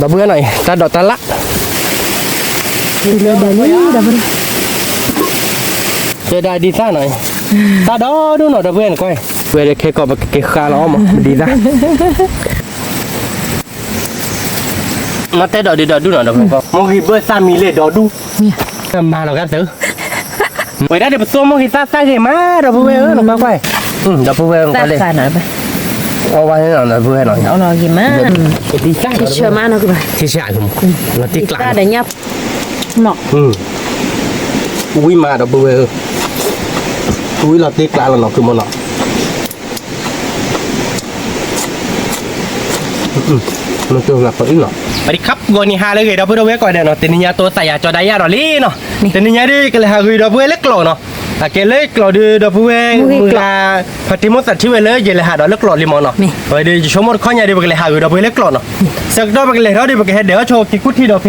ดอกเบื่อหน่อยตาดอกตาละเดี๋ยวเดี๋ยวนี้เดี๋ยวไปจะได้ดีซ่าหน่อยตาดอดูหน่อยดอกเบื่อหน่อยก้อยเบื่อเด็กเคก็แบบเกะขาล้อมาดีซ่ามาแต่ดอกดีดอกดูหน่อยดอกเบื่อมองที่เบื่อซ่ามีเลยดอกดูมาหรอกกันเถอะไปได้เดี๋ยวไปส่งมองที่ซ่าใช่ไหมดอกเบื่อหน่อยก้อยดอกเบื่อกันเลย ซ่าหน่อยไป เอาไว้หน่อยดอกเบื่อหน่อย เอาหน่อยกี่มัน ดีซ่า เชื่อมาหน่อยกี่บาท ที่ช่ผมมาตีกลาง ซ่าเดี๋ยวยับหนอก อุ้ยมาดอกเบื่ออุ้ยเราตีกลางแล้วเนาะคือมันเนาะมันตัวหลักตัวอีกเนาะสวัสดีครับวันนี้หาเลยเราเพื่อเว้ก่อนเดี๋ยวเนาะเต็นนิยาตัวใส่ยาจอได้ยาดอลลี่เนาะเต็นนิยาดิก็เลยหาเราเพื่อเล็กหล่อเนาะแต่เกเล็กหล่อดูเราเพื่อมือพัดที่มดสัตว์ที่เวลเลยเยเลยหาดอลเล็กหล่อลิมอนเนาะไปดูชมมดข้อใหญ่ดิก็เลยหาเราเพื่อเล็กหล่อเนาะสักดอกก็เลยเราดิก็เห็นเดี๋ยวโชว์กิคุที่ดอกเพ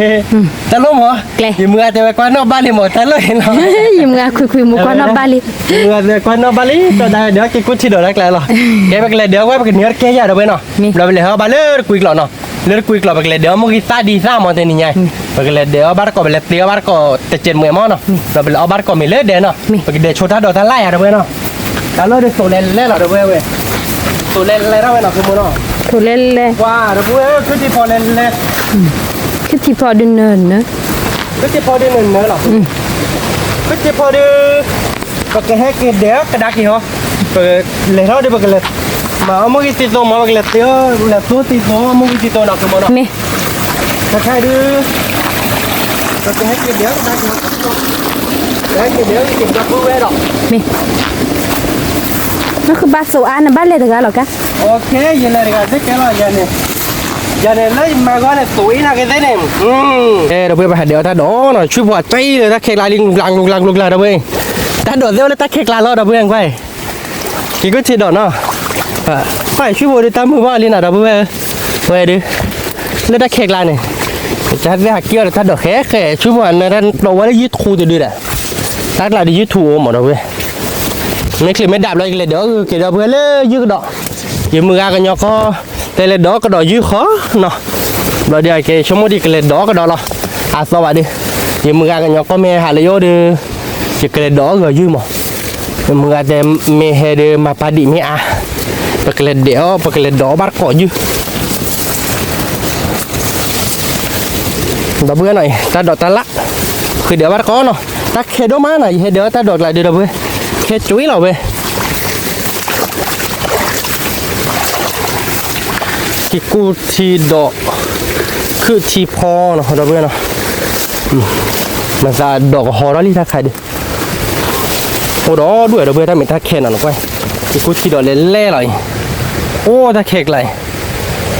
ตะลุ่มเหรออยู่มือแต่ว่าก้อนนอกบ้านลิมอนตะเลยเนาะ ยิ้มงาคุยมุกนอกบ้านเลย มือแต่ก้อนนอกบ้านลิตัวใดเดี๋ยวกิคุที่ดอกแรกเลยหรอแกไปเลยเดี๋ยวไว้ไปเนื้อแกยาดอกเว้เนาะเราไปเลยเขาบ้านเลยคุยกล่อเนาะเลือดคุยกลับไปเลยเดี๋ยวมึงกินซาดีซ่ามอเตนี่ไงไปเลยเดี๋ยวบาร์ก็ไปเลยเดี๋ยวบาร์ก็จะเจ็ดเมื่อมอเนาะเราไปเลยเอาบาร์ก็มีเลือดเด่นเนาะไปเดี๋ยวโชว์ท่าดอกท่าไล่อะเว้ยเนาะท่าเลือดโซเลนเล่เราเว้ยโซเลนเล่เราเว้ยเนาะคือมึงเนาะ ถูเล่นเลย ว้าเว้ยคือที่พอเล่นเล่ คือที่พอดินเนินเนอะ คือที่พอได้เงินเนาะหรอคือที่พอได้ก็แค่ให้กินเดี๋ยวกระดักกี่เหรอไปเลยเราได้ไปเลยมาเอามึงกินติดตัวมาไปเลยเดี๋ยวเลยตัวติดตัวมึงกินติดตัวเนาะคือมึงเนาะ นี่ ถ้าใครดื้อก็จะให้กินเดี๋ยวได้กินได้กินเดี๋ยวกินกับผู้เวรหรอก นี่นั่นคือบ้านโซอานะบ้านเลยถึงกันหรอกะ โอเคยันเลยกันสิแกล่ะยันเนี่ยเลยมาก่อนเนี่ยสวยนะแกเนี่ยเราไปหาเดี๋ยวถ้าโดนหน่อยช่วยพอใจเลยถ้าเค้กลายลุงลังเราเว้ยถ้าโดดเร็วแล้วถ้าเค้กลายรอดเราเว้ยไปกินก็ทีโดดเนาะไปช่วยพอดีตามมือว่าลีน่ะเราเว้ยเว้ยดิแล้วถ้าเค้กลายเนี่ยจะให้หักเกี่ยวถ้าดอกแค่ช่วยพอเนี่ยเราว่าได้ยืดทูจะดีแหละถ้าเราได้ยืดทูหมดเราเว้ยไม่คลิปไม่ดับเลยเลยเดี๋ยวเกี่ยวกับเพื่อนเลยยืดดอกยืมมือกันยอก็แต่เลยดอกก็ดอกยืดขอเนาะเราเดี๋ยวเกี่ยวชั่วโมงดีกันเลยดอกก็ดอกเราสวัสดียืมมือกันยอก็ไม่หาเลยโยดื้อจะกันเลยดอกก็ยืมหมดมือกันแต่ไม่เห็นมาปาดิไม่ปากเลยเดี๋ยวปากเลยดอกบาร์ก่อยืดดอกเบื่อหน่อยตาดอกตาละคือเดี๋ยวบาร์ก่อเนาะตาเข็ดมาหน่อยเดี๋ยวตาดอกlạiเดี๋ยวเบื่อเข็ดจุ้ยเราเว้ยกิกูทีดอกคือทีพอเนาะดอกเบื่อเนาะมันจะดอกหอแล้วรีถ้าใครดิโอ้ดอกด้วยดอกเบื่อถ้าไม่ถ้าเข็ดน่ะก้อยกิกูทีดอกเล่ๆเลยโอ้ถ้าเข็ดเลย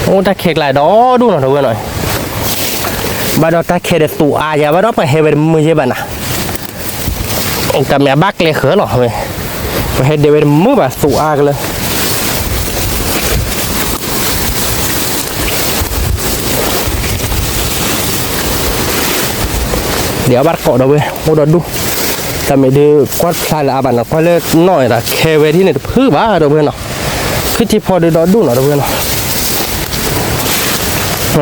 โอ้ถ้าเข็ดเลยดอกดูเนาะดอกเบื่อหน่อยบ้านเราถ้าเข็ดตัวอาอย่าบ้านเราไปเฮเบมือเจ็บนะแต่แม่บักเลยเขอหรอเว้ยไปเฮเดเวมือแบบตัวอากันเลยเดี๋ยวบัดเกาะเดี๋ยวเว้ยโอ้ดดูแต่ไม่ได้กวาดพลายละบันนะก็เลยน้อยละเคเวที่เนี่ยพื้นบ้าเดี๋ยวเว้ยเนาะคือที่พอได้ดูเนาะเดี๋ยวเว้ยเนาะ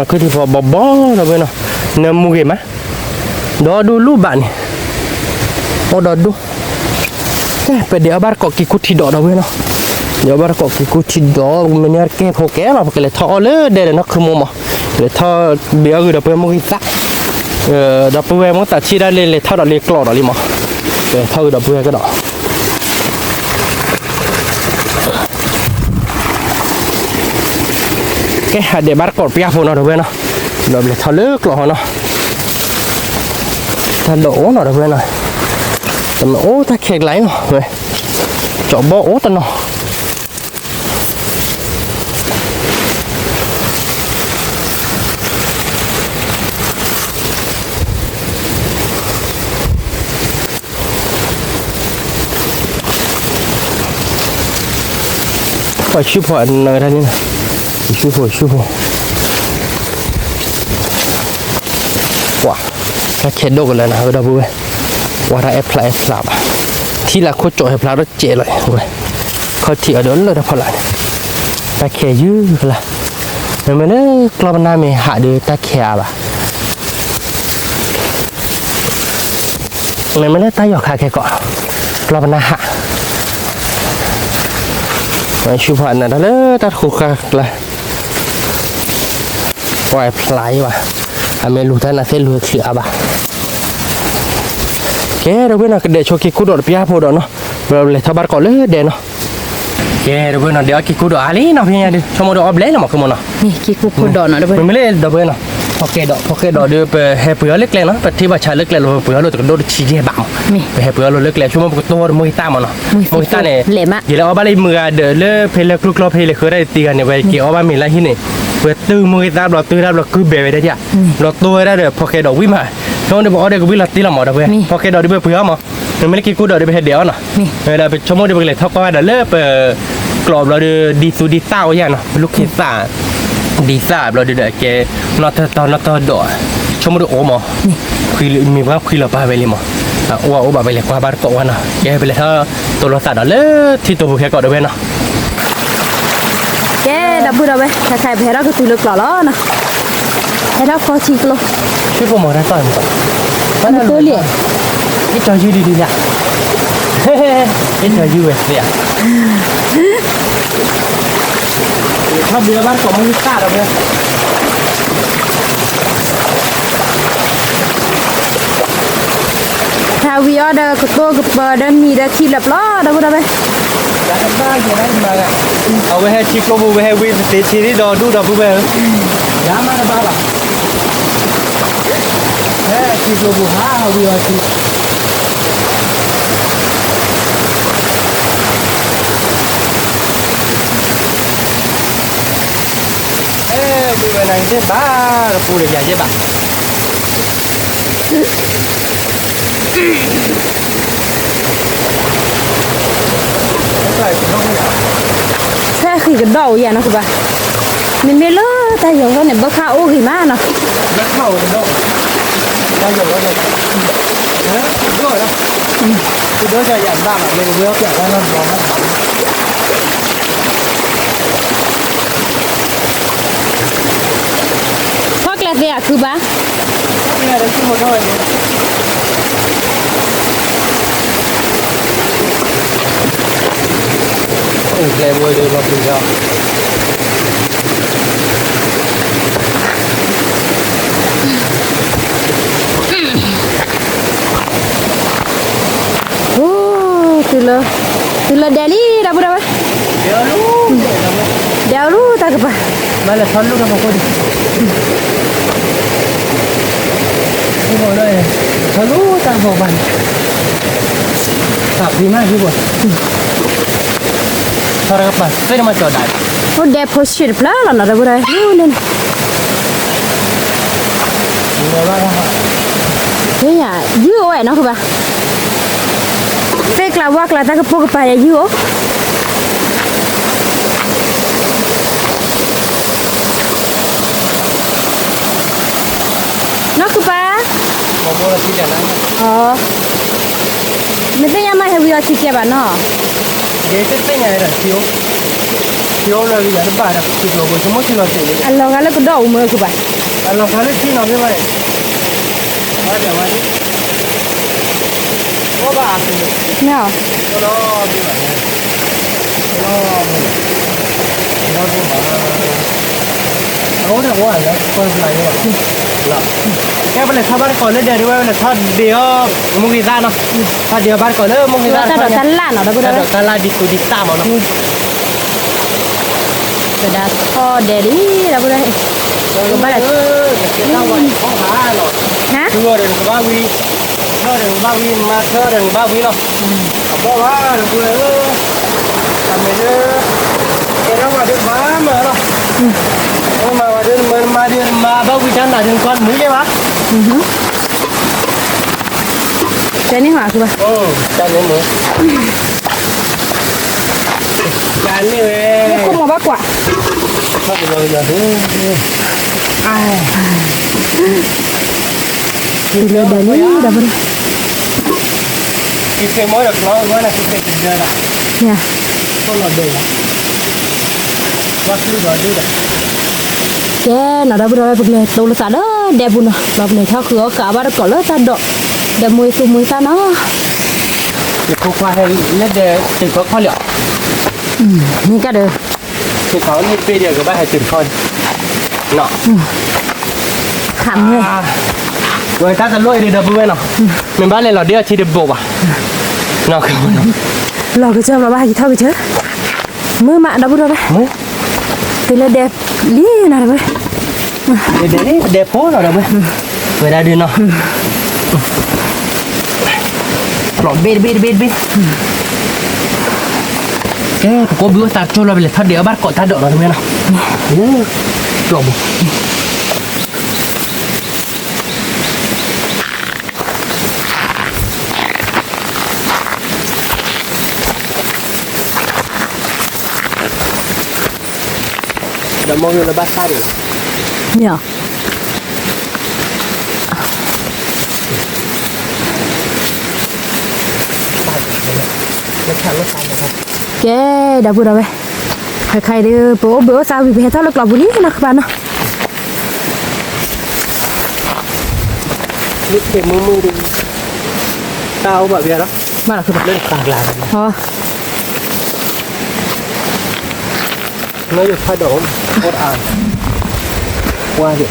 คือที่พอบ่เดี๋ยวเว้ยเนาะเนื้อมูเกมะดูรูปบ้านนี่โอ้ดูไปเดี๋ยวบ้านเกาะกิคุที่ดอกเดี๋ยวเว้ยเนาะเดี๋ยวบ้านเกาะกิคุที่ดอกมันเนี่ยแก่พอแก่เราก็เลยทอเลยเดี๋ยวเนาะคือมุมอ่ะเลยทอเบี้ยคือเดี๋ยวไปมุกิตะดับเบิ้ลมันตัดชีได้เลยเท่าดับเล็กกลอดอะไรมั้งเท่าดับเบิ้ลก็ดอกแค่เดี๋ยวบ้านกอดเปียกพอเนาะดับเบิ้ลเนาะดับเล็กเท่าเล็กกลอดเนาะถ้าโดนเนาะดับเบิ้ลเนาะแต่โอ้ถ้าเค้กไหลเนาะเว้ยจอบบ่โอ้ตันเนาะชื่อพอเนยท่านนี่นะชื่อพอว้าถ้าเข็ดโดกันเลยนะเราดูเว้ยว่าถ้าแอปพลายพลาบที่ละโคจอยพลาดเจ๋เลยเว้ยเขาที่เอาเดินเลยนะพอละไปแค่ยื้อละ mình nói club nam mình hạ được ta khè bà mình mới nói ta giọt hạ cái cọ club nam hạ mà chụp hình này đó ta khu khác là quay lại bà mình lùi tay là sẽ lùi sữa bà cái đâu biết là để cho cái cú đột bia vô đó nó rồi lại thao bắt cọ lưỡi để nó cái đâu biết là để cái cú đột ali nó phải đi cho một đột lấy là một cái món nào นี่กี่กูพูดดอนนะเด้อ mình mới lên đâu biết nào pocket đột đưa về hè bữa lứt lên nó về thì bà chạy lứt lên rồi bữa rồi tụi đột chỉ dễ bảo về hè bữa rồi lứt lên chúng mình có to môi ta mà nó môi ta này vậy là ở bên đây mưa đỡ lỡ phê lỡ lúc lo phê lỡ khơi đây tiền này về kiểu ở bên mình là như này về từ môi ta rồi từ ra rồi cứ bể về đây chứ rồi tôi ra được pocket đột quý mà cho nên bỏ đây có biết là tí là mỏ đâu về pocket đột đi về bữa mà mình mới cái cú đột đi về đéo nè về là cho mình đi về lại thóc qua đỡ lỡกรอบเราดีสูดีเต้าอย่างเนาะลูกเขซ่าดีซ่าเราเดี๋ยวแกนอตตอนนอตดอชมดูโอมอคุยมีว่าคุยเราไปไปเลยมั้งว่าโอบไปเลยกว่าบ้านเกาะวันเนาะแกไปเลยถ้าตัวเราสัตว์เลยที่ตัวผู้แค่เกาะเดี๋ยวเนาะแกดับบุดเอาไว้ถ้าใครแพ้เราก็ตุลกหล่อล้อนะแพ้เราพอชิกโล ช่วยโปรโมทได้ต่อยมั้ง มันตัวเหลี่ย นี่จอยยูดีๆเนี่ยนี่จอยยูเนี่ยถ้าเรือบ้านเกาะมันมีค่าเราเนี่ยถ้าวิออเดอร์ก็ตัวก็เปิดได้มีได้ที่หลับล้อดับบุดเอาไว้ อยากได้แค่ไหนมาอ่ะเอาไว้ให้ชิคโลบูไว้ให้วินตีชีที่ดอดูดอบูเบลยามาแล้วบ้าป่ะเฮ้ชิคโลบูฮ่าวิวชิบูเบลนั่งเจ็บบ้าปูเลยอย่าเจ็บบ้าแค่ขี่กันดอกอย่างนะคุณป้าไม่ไม่เลิศแต่อย่างว่าเนี่ยบ้าข้าวโอ้หิมะเนาะ นักเข้ากันดอกได้อยู่แล้วเลยเฮ้ยด้วยนะด้วยจะอยากบ้างอ่ะเลยเยอะอยากได้นั่นร้อนนะพ่อแกลเดียคือบ้า นี่อะไรที่หมดเลยโอ้แกมวยเลยมาเป็นเจ้าโอ้ตุลเดลี่ดับบุดเอาไว้เดี๋ยวรู้ตากระป๋า มาเลยทอนลูกกับพ่อดิพี่บอกเลยทอนลูกตาบอกบันขับดีมากพี่บอกทอนกับปัสเส้นมาจอดได้ โอ้เดพอชิดปลาแล้วนะดับบุดเอาไว้โอ้เนี่ย เดี๋ยวว่าฮะ เฮ้ยอ่ะยื้อไว้เนาะคือป่ะเฟกลาว่ากลาตากระโปกไปอ่ะยื้อเนาะคือป่ะ บอกว่าที่เดียวนั้น อ๋อไม่เป็นยังไงให้วิวชิคเก็บอ่ะเนาะ เดี๋ยวจะเป็นยังไงล่ะชิวเลยอย่างบ้านะชิวเราบอกชั่วโมงที่เราเสร็จเลย อันลองกันแล้วก็ดอกมือคือป่ะ เราเขาเล่นที่เราไม่ไหวมาเดี๋ยวมาดิว่าบ้าสิ เนาะ รอดีกว่าเนี่ยรอดูมาเอาเดี๋ยวว่าแล้วคนไหนวะล่ะแค่ไปเลยถ้าบ้านก่อนเลยเดี๋ยวด้วยเลยถ้าเดี๋ยวมุกิตาเนาะถ้าเดี๋ยวบ้านก่อนเลยมุกิตา แต่ดอกตันล่าเนาะดับบุด ถ้า เอา ดอกตาลาดิสุดิตามาเนาะ กระดาษพอเดลี่ดับบุดเอาก็ไม่ได้ เจ้าวันของหาหรอก ฮะ เชื่อเรื่องบ้าวีเชื่อเรื่องบ้าวีมาเชื่อเรื่องบ้าวีเนาะบอกว่าดูเลยทำไมเนี่ยแกต้องมาเดินมาเหมือนเนาะมาเดินมาบ้าวีฉันหนาถึงก่อนมือใช่ไหม เจนี่หัวคือป่ะ จานนี้มือจานนี้เว้ย นี่คุ้มมาบ้ากว่า ชอบไปเลยอย่างนี้ไอ้ ดูเลยเดลี่ดับบุด กินเค็มม้อยแบบน้อยว่าน่ะกินเค็มเดือนอ่ะ เนี่ย ต้นหลอดเดือนวัดซื้อหลอดเดือน cái nó đã bữa đó bực này đâu là ta đó đẹp buồn à đợt này theo cửa cả ba đã có lớp ta độ đẹp mùi ta nó thì không qua hay nhất để chỉ có kho liệu nên cả được thì có những video của bạn hãy tìm coi nọ hẳn người rồi ta sẽ lôi đi được vui nào mình bắt lên lò đĩa chỉ được bộ à nào không lò cái chơi là ba chỉ thôi cái chứ mưa mạ đâu bữa đó đấy thì là đẹp lý nào rồi để đẹp phố nào đâu về đây đi nào lọ bê cái có bữa ta cho là về thoát đĩa bắt cọ ta đỡ rồi không biết nào trộm đã mong là bắt xa được nhở cái đã bữa đó vậy khai đi bữa sao vì phải tháo lực lọc lý nó các bạn ạ lúc thì mưa đi tao bảo việc đó mà là các bạn lên tạc làm thôi nó được thay đổi cốt ảo qua được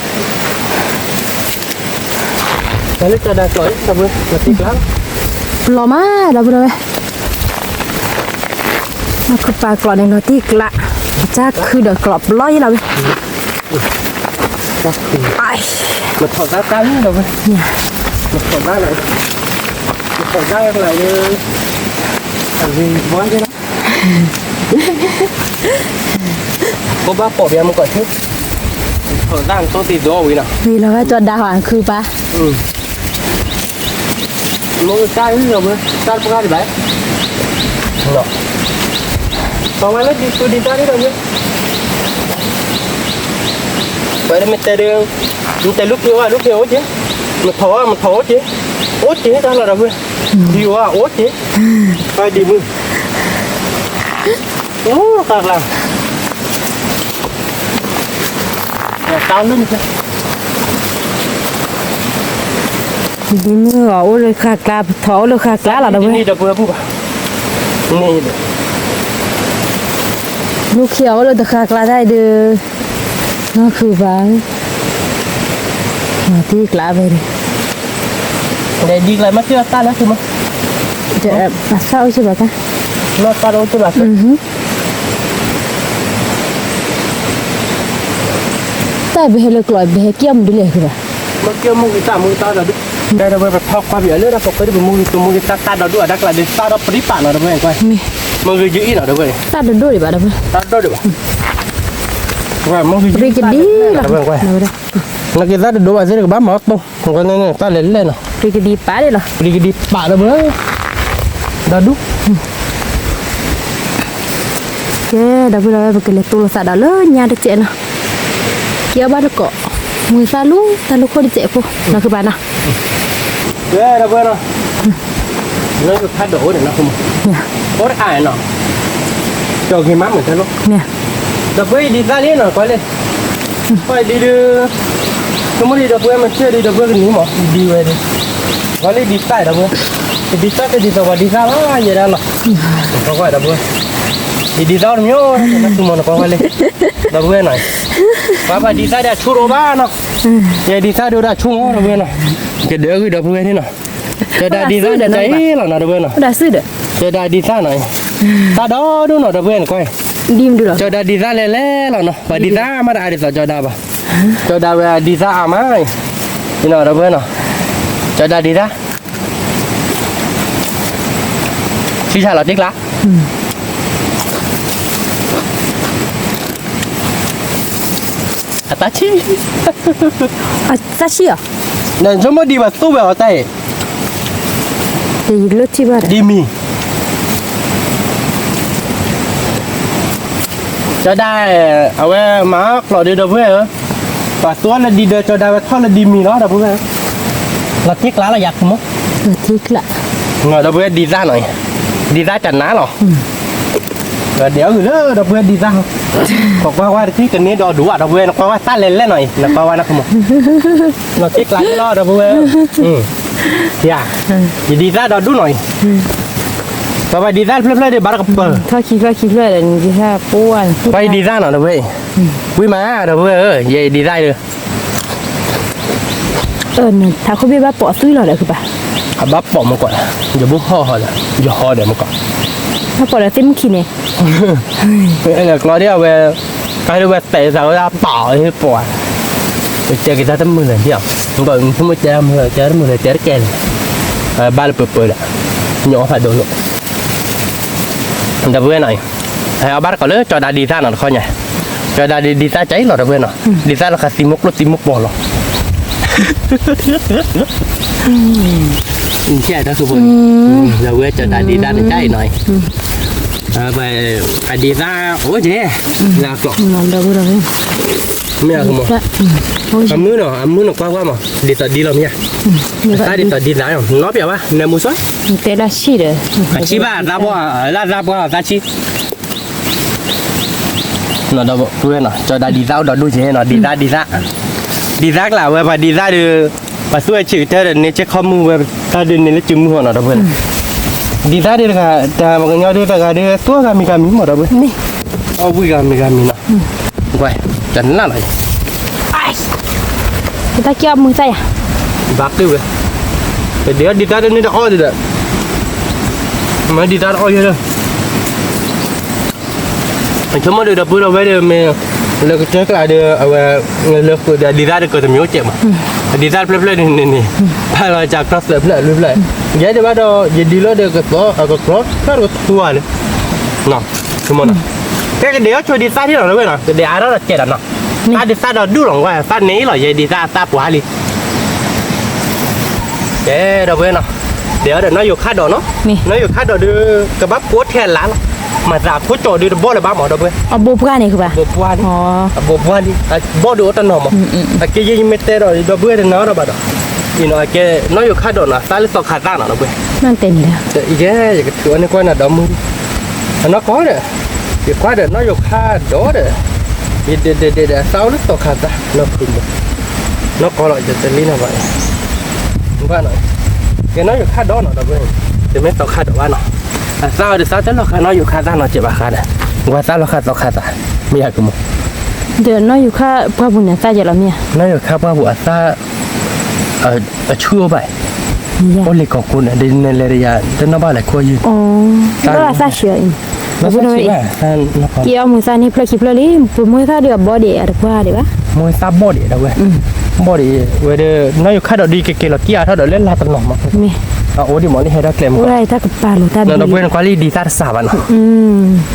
cái lúc ta đang cởi sao vừa là tiếc lắm lò má đã bữa đó vậy nó cứ phải cọ này nó tiếc lạ chắc cứ được cọp lo như nào vậy chắc thì ai một thỏi ra cắn đâu vậy một thỏi ra lại một thỏi ra lại như làm gì quá chứ đó có bác bỏ em một quả chứ thỏi ra tôi tìm đồ gì nào vì là cho đa hoàng khư ba mỗi cái rồi mới sao không ra thì đấy rồi còn ai lấy đi tôi đi ra đi đâu nhé vậy là mình tay lúc nhiều chứ mình thỏ chứ ốt chứ đó là đâu vậy nhiều à ốt chứ phải đi mưa ô thật là tao lên chứ đi mưa ở rồi khạc lá thỏ rồi khạc lá là đâu vậy đi đâu vừa bù này lúc khéo rồi được khạc lá đây được nó khư ba mà tiếc lạ về đi để đi lại mất chưa ta nữa chứ mà để bà sao chứ bà ta nó ta đâu chứ bà tại vì lực loại về kia mình đi liền kìa mà kêu mua cái ta là đây là về thọc qua biển nữa đã có cái mua cái ta đó đuổi đặc là để ta đó prip bạn nó đâu vậy quay mà người giữ nó đâu vậy ta đừng đôi để bà đâu ta đó được và mua cái đi là quay nó cái giá được đồ sẽ được bám mọt không còn này ta lên nào cái đi phá đi là đi bạn đâu nữa đó đúng cái đó bây giờ cái lệ tu là đó lớn nhà được chạy nào kia bắt được cọ người ta lúc không đi chạy phụ nó cứ bán nào cái đó bên nào nó được thay đổi để nó không có ai nào cho cái mắt mình thấy luôn nè đập với đi ra liền rồi quay lên quay đi đưa không muốn đi đập với mình chưa đi đập với cái gì mà đi về đi quay lên đi sai đập với đi sai cái đi tàu đi ra lá vậy đó là không phải đập với đi ra được nhớ nó cứ mà nó quay lên đập với này và đi ra để chua đồ ba nó vậy đi ra đều đã chua đập với này cái đỡ cái đập với thế nào cái đã đi ra để cháy là nó đập với nào đã xử được cái đã đi ra này ta đó đúng rồi đập với này quay đi được rồi cho đã đi ra lẹ là nó và đi ra mà đã đi ra cho đã bà cho đã về đi ra mà thì nào đập với nào cho đã đi ra chỉ là tiếc lá Atachi Atachi à nên chúng mới đi vào tu vào tay thì lướt chi ba đi mì cho đây ở đây má lọ đi đâu về và xuống là đi cho đây thoát là đi mì nó đâu về là tiếc lá là giặt không tiếc lạ ngồi đâu về đi ra này đi ra chặt ná rồi เดี๋ยวเราเพื่อนดีจังบอกว่าที่กันนี้ดอดูเราเพื่อนบอกว่าตั้งเล่นเล่นหน่อยนะบอกว่านะคุณหมอเราคิดหลายรอบเราเพื่อนอย่าดีจังดอดูหน่อยบอกว่าดีจังเพลิดๆเดี๋ยวบาร์กับเปิด ถ้าคิดเลยแต่ดีแค่ป้วน ไปดีจังหน่อยเราเพื่อนวิ่งมาเราเพื่อนยัยดีจังเลยถ้าเขาพี่ว่าปอซื้อหรอเดี๋ยวคือป่ะ บับปอมมาก่อนอย่าบุกห่อเลยอย่าห่อเดี๋ยวมาก่อน ถ้าปอแล้วเต็มขี้เนี่ย เราเดี๋ยวไปดูเตะสาวดาเปล่าให้ปวดเจอกี่ท่าตั้งมือเลยที่อ่ะมันก็ทุ่มเจอมือเจอแกนบ้านเปิดๆอ่ะหนูphảiโดนหนูดับเบิ้ลหน่อยเอาบ้านก่อนเลยจอดาดีท่าหน่อยเขาเนี่ยจอดาดีท่าใจหรอดับเบิ้ลหน่อยดีท่าเราขัดตีมุกรถตีมุกบอลหรอใช่ถ้าคือผมเราเว้ยจอดาดีท่าใจหน่อยvề phải đi ra ủa chị là cọ ngon đâu rồi mẹ không mà ăn mướn nó qua mà đi làm nha ta đi ra rồi nó béo á nè mua suất thế là chi đấy chi ba ra bao ra chi nó đâu tôi nó cho đã đi ra đó đôi chị nó đi ra là về phải đi ra được và xuôi chữ thế nên chắc không mua ta đi nên nó chừng mua nó đâu vậy đi ra đi là ta mà nhau đi là đi tua gà mì mà đâu vậy nè vui gà mì nè vậy chấn là này người ta kêu mừng say à bác đi vậy để đi ra đến đó đi đấy mà đi ra đó vậy rồi chúng mới được đập bữa đâu vậy được mình lực trước là được lực đi ra được từ miếu chậm mà đi ra lên này hay là chặt cross lại vậy thì bắt đầu đi lên được cái cross nó được thua rồi nè chúng mình cái đéo cho đi xa thế nào đó vậy nè cái đéo đó là chết rồi nè ta đi xa đó đủ lòng qua xa ní rồi vậy đi ra xa quá đi cái đâu vậy nè đéo để nó vô khát đồ nó vô khát đồ đưa cái bắp cuốn theo lá mà ra cuốn trò đi bó là bắp ở đâu vậy bột qua này các bạn bột qua đi bó được ở nó mà cái gì mới tê rồi đâu bữa thì nó đâu bà đó thì nó cái nó vô khát đồ nè ta lấy tao khát ra nó đâu vậy nó tên đấy cái thứ này coi là đóng mưa nó có đấy thì qua để nó vô khát đó đấy để sau lúc tao khát ra nó khử nó có lại cho tên lý nào vậy không phải nói cái nó vô khát đó nó đâu vậy thì mấy tao khát đó nó sao thì sao thế nó vô khát ra nó chỉ bà khát đấy qua sao nó khát ra mi hạt cũngเดี๋ยวน้อยอยู่ค่าพ่อบุญเนี่ยซาจะละเมีย nó vô khát qua bữa sao chua vậy ôi lịch của cô này đi nên là để nó bao lại qua gì อ๋อแล้วซาเชื่ออีก nó sẽ chua à nó có เกี่ยวมือซานี่เพลคิเพลลี่มือซาเดือบบอดี้อะไรว่าเดี๋ยววะ môi sa body đâu vậy body về đây nó vô khát đi cái là kia thôi đỡ lên là tận nòng mà มี ôi đi món đi hay đó kèm โอ้ยถ้ากับปลาหรือตา nó quên quá đi ra xả bạn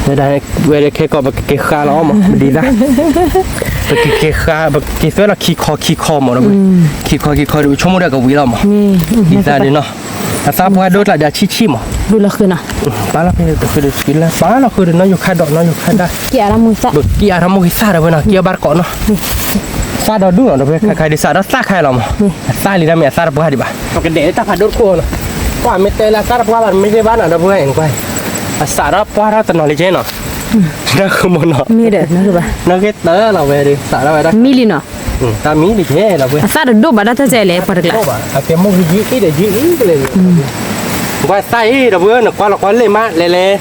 đây đây về đây cái có cái kha nó mà đi ra cái kha cái số là khi kho mà đâu khi kho được chung một cái vị đâu mà มี đi ra đi nó sao qua đốt lại đã chi mà ดูละคือน่ะ ba là cái được skin là ba là cái nó vô khát đó nó vô khát đây เกี่ยวละมือซา được kia thằng mua cái xa đâu vậy nào kia bar cọ nó xa đó đúng rồi đâu phải khai đi xa đó xa khai lòng xa đi ra mẹ xa đâu đi bà cái để ta phải đốt cô nó quả mẹ tê là xa đâu qua bạn mấy cái bán ở đâu vậy anh quay xa đó qua đó tận nó lấy chế nó nó không muốn nó มีเด้อนะคือป่ะ nó cái tớ là về đi xa đó vậy đó มีลิเนาะ ta mí đi thế là vậy ซาดูบ่ได้ถ้าใจเลยพอดีละ đâu bà cái mua cái để giữ cái này qua xa ấy đâu vậy nó qua lên má lê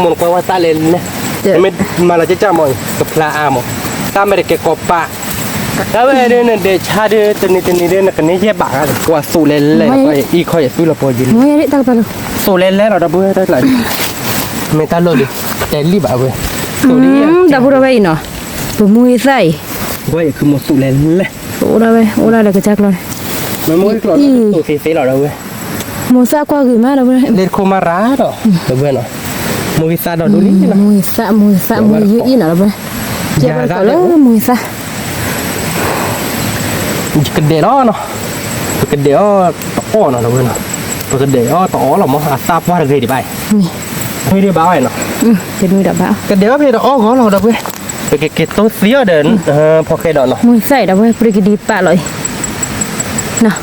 muốn qua xa lên nè mà là cha mọi cái pla mà ta mới được cái cọp bạ đó về đây để cha đưa tên đây là cái này dễ bạ qua sụ lên coi y coi sụ là bao nhiêu มือนี่ตาไปเลย sụ lên rồi đó bữa đó là mình ta lôi đi để đi bảo về sụ đi ดาบุระไว้เนาะตัวมือใส่ vậyคือmột sụ lên lên โอ้ได้โอ้ได้เลยก็จักเลย mà mỗi cái sụ phê rồi đâu về หมูซากว่าคือมาดาบุระ lên khô ma rá đó đâu về nó mỗi sa đó đúng đi มือซามือเยอะอีน่ะดาบุระเกี่ยวกับเลยมือซา cái để đó nó cái để đó to nó đâu về nó cái để đó to là mà sa qua được gì đi bài นี่ ไม่ได้บ้าไอ้เนาะ เป็นมือดับบ้า cái đéo thì nó cóเราđâu vậy cái tốt xíu đếnพอcái đó nó มือใส่ดาบุระปริกดีปะเลยเนาะ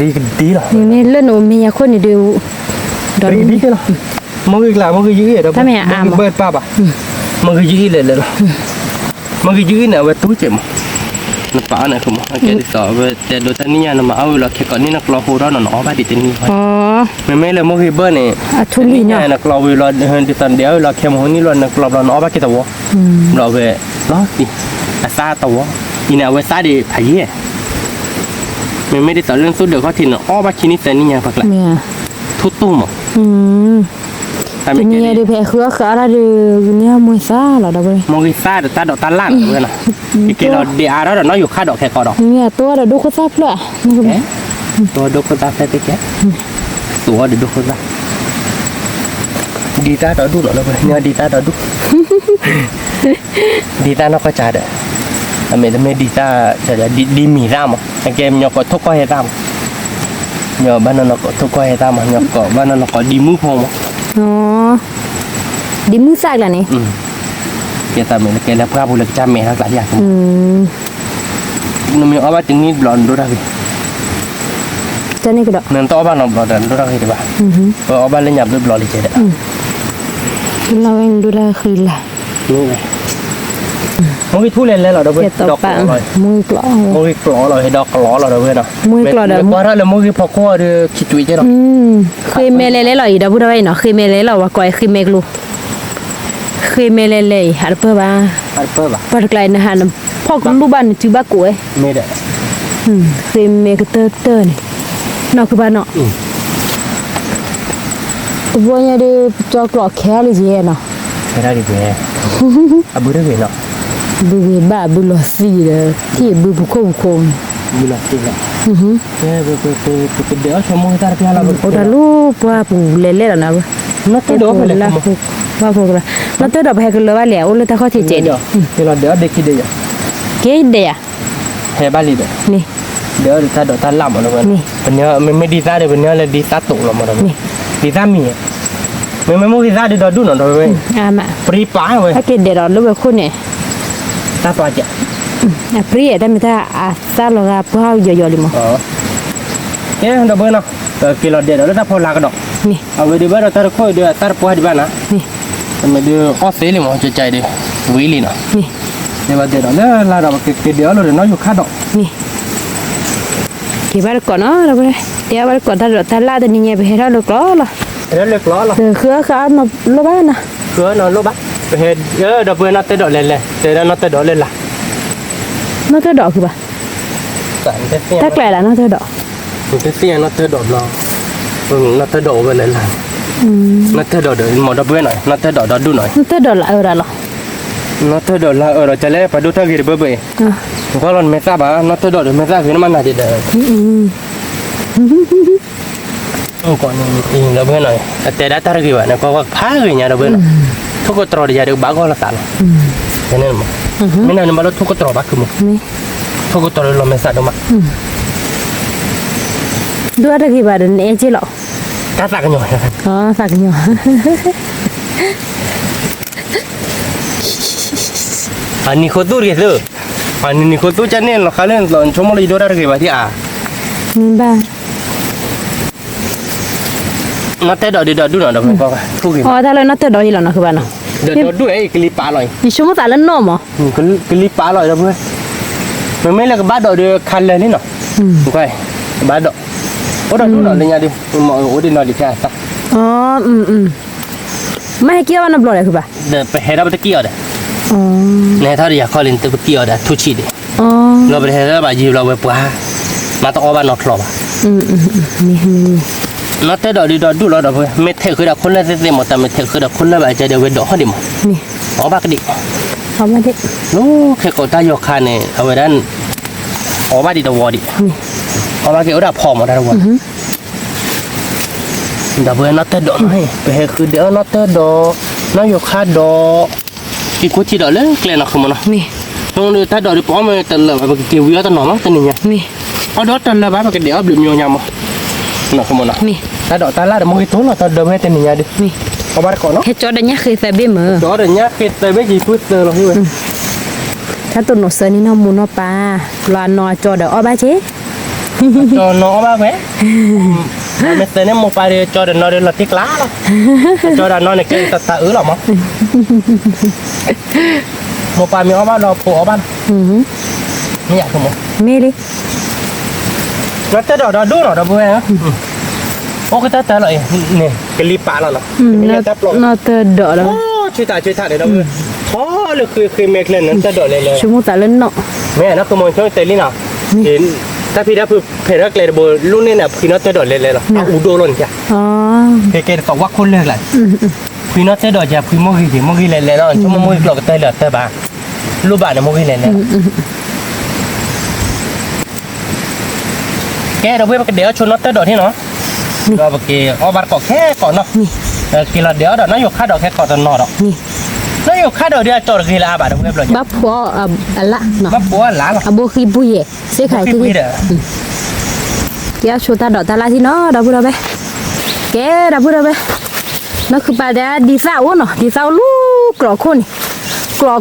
đi cái tí rồi นี่เล่นโอเมียคนนี่ดูดอก đi cái nó mong cái là mong cái dữ vậy đó bơi pa bà mong cái dữ lên mong cái dữ nào về túi chém nó phá này không cái điต่อvềแต่โดยท่านนี่นะมาเอาเราแค่ก่อนนี่นักเราโหเราเนาะบ้านดิตินี่ไม่เลยมองเบอร์เนี่ยทุลีเนาะนักเราเวลาเห็นดิตันเดียวเราแค่มองนี่เรานักเราเนาะบ้านกี่ตัวเราเวล้อดิซาตัวอีน่ะเวซาดิพายไม่ได้ต่อเรื่องสุดเดี๋ยวเขาถิ่นอ้อบ้านชินิสันนี่ยังพักแหละทุกตุ้มทีนี้เดี๋ยวเพคคืออะไรเดี๋ยวเนี่ยมวยซ่าเหรอเดี๋ยวไปมวยซ่าเดี๋ยวตาดอกตาล่างเลยนะอีกเราเดี๋ยวเราเนาะอยู่ค่าดอกแค่กอดอกเนี่ยตัวเดี๋ยวดูเขาซับเลยตัวดูเขาซับแต่แค่ตัวเดี๋ยวดูเขาซับดีตาเราดูหรอเราเนี่ยดีตาเราดูดีตาเราก็จ่าเด้อไม่ดีตาจะดีมีร่ามอ่ะเกมเนี่ยก็ทุกข้อให้ร่ามเนี่ยบ้านเราก็ทุกข้อให้ร่ามเนี่ยก็บ้านเราก็ดีมือพอมั้งอ๋อดีมือซักแล้วนี่kita tak boleh kena pernah boleh cameh lah tak dia. Numi apa tinggi blond dah ni. Jadi kedok. Nanti apa nak blond dah ni bah. Apa lenyap tu blond je dah. Kalau yang dah khilah. Ni. Mungkin tu lelai lah dah boleh. Dok lah. Mungkin kelak. Mungkin kelak lah. Dok kelak lah dah boleh dah. Mungkin kelak dah. Baru lah mungkin pokok ada kicui je dah. เคยเมลเลยๆดาบุได้เนาะเคยเมลเลยเราว่าก้อยเคยเมกลูเคยเมลเลยหาเพิ่มว่าปากไกลนะฮะพ่อของลูกบ้านจื้อบ้ากุ้ยไม่ได้เคยเมกเตอนี่เนาะคือบ้านเนาะวันนี้ได้จอกหลอกแค่เลยจีเนาะแค่ได้ดีเว้ยบุได้เว้ยเนาะบุเวบ้าบุหลอสีเลยที่บุบุโคบุบุหลอสีละเดี๋ยวชั่วโมงที่เราไปโอ้ดาลูป้าปูเล่ๆแล้วนะนัดเดี๋ยวไปเลยว่าพวกเรานัดเดี๋ยวไปให้กันเลยว่าแล้วเลยถ้าเขาที่เจ็ดเดี๋ยวเด็กคิดเดียวเก๋เดียเฮ้บ้านลีเด้นี่เดี๋ยวถ้าเดี๋ยวถ้าล่ำอะไรแบบนี้เป็นเนี้ยไม่ดีซ่าเดี๋ยวเป็นเนี้ยเลยดีซ่าตกลงมาแล้วดีซ่ามีไม่มุ้งดีซ่าเดี๋ยวดูหน่อยเว้ยมาปรีป้าเว้ยถ้าเกิดเดี๋ยวเราลูกคุณเนี่ยตาปลาเจ้าปรีแต่ไม่ถ้าซาโลกาพวกย่อยๆเลยมั้งเอ๊ะเดี๋ยวเบอร์เนาะกิโลเดียวแล้วถ้าพอลากระดอกเอาไปดูเบอร์เราตาค่อยเดี๋ยวตาปัวดีบ้านนะทำไมเดี๋ยวอ้อเสียเลยมั้งใจเดี๋ยววิ่งเลยเนาะเดี๋ยวเดี๋ยวแล้วลาเราเดี๋ยวเราเดี๋ยวน้อยอยู่ค่าดอกกี่บาทก่อนเนาะเราไปเดี๋ยวบาทก่อนถ้าลาตัวนี้เนี่ยไปให้เราเลิกล้อละเลิกล้อละเครือขามาลบ้านนะเครือนอนลบ้านไปเห็นเดี๋ยวเบอร์นัดเตะดอกเลยเดี๋ยวนัดเตะดอกเลยล่ะนัดเตะดอกคือป่ะถ้าแกล้ละนัดเตะดอกมันจะเสียนัดเตะดอกเรานัดเตะดอกไปเลยล่ะนัดเตะดอกเดี๋ยวหมดเบอร์หน่อยนัดเตะดอกดูหน่อยนัดเตะดอกละละนัดเตะดอกละเราจะเล่ไปดูท่ากี่เบอร์เพราะเราไม่ทราบอ่ะนัดเตะดอกเดี๋ยวไม่ทราบคือมันน่าจะเดินก่อนนี่เราเบอร์หน่อยแต่ได้ท่ากี่วันนะก็พาเลยเนี่ยเราเบอร์ทุกคนตรอดีจะเดี๋ยวบ้าก็ละตันแค่นั้นมั้งไม่นานมาแล้วทุกคนตรอบ้าคือมั้งทุกคนตรอเราไม่ทราบมั้งดูอะไรกี่บาทเนี่ยจีหรอถ้าสักหน่อยอ๋อสักหน่อยอันนี้เขาตู้เรียนเลยอันนี้เขาตู้จะเนี่ยเราเขาเล่นตอนชั่วโมงละยี่อะไรกี่บาทที่นี่บ้านัดเตะดอกเดี๋ยวดูหน่อยเดี๋ยวมันก็ทุกทีอ๋อถ้าเรานัดเตะดอกยี่หรอนะคือบ้านเนาะเดี๋ยวดูไอ้กลีปลาลอยนี่ชั่วโมงแต่ละน้อมอ๋อกลีปลาลอยแล้วเพื่อนมันไม่เลิกบ้าดอกเดี๋ยวคันเลยนี่เนาะก็บ้าดอกโอ้เราดูหน่อยเลยเนี่ยดิมองโอ้ดิหน่อยดิแค่สักอ๋อไม่ให้เกี่ยววันนับร้อยเลยคือป่ะเดี๋ยวไปเฮราบัตเกี่ยวเด้อ๋อเนี่ยถ้าอยากขอเล่นตัวเกี่ยวเด้ทุชีเด้อ๋อเราไปเฮราบัตจีบเราไปปัวมาต้องเอาบ้านนอกหลบนี่นัดเตะดอกดีดอกดูเราดอกเพื่อไม่เทคือดอกคนละเส้นหมดแต่ไม่เทคือดอกคนละแบบจะเดี๋ยวเวดอกเขาดิมั้งนี่อ๋อบ้ากดิเอามาดิโน้แค่กดตายกคาเนี่ยเอาไว้ด้านอ๋อบ้าดิตัววอดิเอาบ้าเกี่ยวดับพอมาได้วะดับเบิลนัดเตะดอกให้ไปเฮคือเดี๋ยวนัดเตะดอกน้อยกคาดอกที่กูจีดอกเลยเกลียนนักขโมยนะนี่ตรงนี้ถ้าดอกดิป้อมมันเตะเลยแบบเกี่ยววิวตะหนอมั้งตะนี่ไงนี่เอาดอกตะเลยบ้าแบบเดี๋ยวดื่มโยยามมั้งnak kemana? Ni. Tadi tak lah, mau itu lah, tadi dah macam ni ada. Ni. Kabar kau no? Codanya kita bema. Codanya kita begi putar lah ni. ถ้าตัวหนูเซนี่น้องมูนอปลาลานอจอเดี๋ยวอ้อบ้าเจ๊จอนอบ้าไหม ไม่เซนเนี่ยโมไปจอเดินนอนเดินละติ๊กล้าแล้วจอเดินนอนเนี่ยเกย์ตาหรอมั้งโมไปมีอ้อบ้านเราผัวบ้านไม่อยากถูกมั้ง mê đi แล้วจะดอดูหรอเพื่อนโอ้ก็จะเลยนี่กรีปะแล้วเนาะ nó tơ đỡ โอ้ đâu ช่วยถ่ายเดี๋ยวเราท้อเลยคือเมกเลนนั้นจะดอเลย chúng ta lên nọ แม่นะคือมองช่วยเตลี่น่ะเห็นถ้าพี่ได้คือเพลรักเลยบรุ่นนี้เนี่ยพี่น้องจะดอเลยหรออุดรนจ้ะ à เกย์บอกว่าคนเลือกแหละพี่น้องจะดอจะพี่มองกี่เลยเนาะชั่วโมงกี่กลอกเตยเหลือเตยบ้ารูปบ้านเนี่ยมองกี่เลยแกเราเว้ยมันเดี๋ยวชนรถเตยดอที่เนาะเราบอกเกย์เอาบัตรก่อแค่ก่อนเนาะกี่ละเดี๋ยวดอกนั่นอยู่ค่าดอกแค่ก่อนตอนนอดอกนั่นอยู่ค่าดอกเดียวจอดกี่ละบาทเว้ยเรา bắp phô à lạ nọ มาปัวหลานหรอ à bố khi bùi ye sẽ khai thứ kia chúng ta đỡ ta là gì nó đâu bữa đâu bé đâu bữa đâu bé nó cứ bà đã đi sao nó đi sao lú cỏ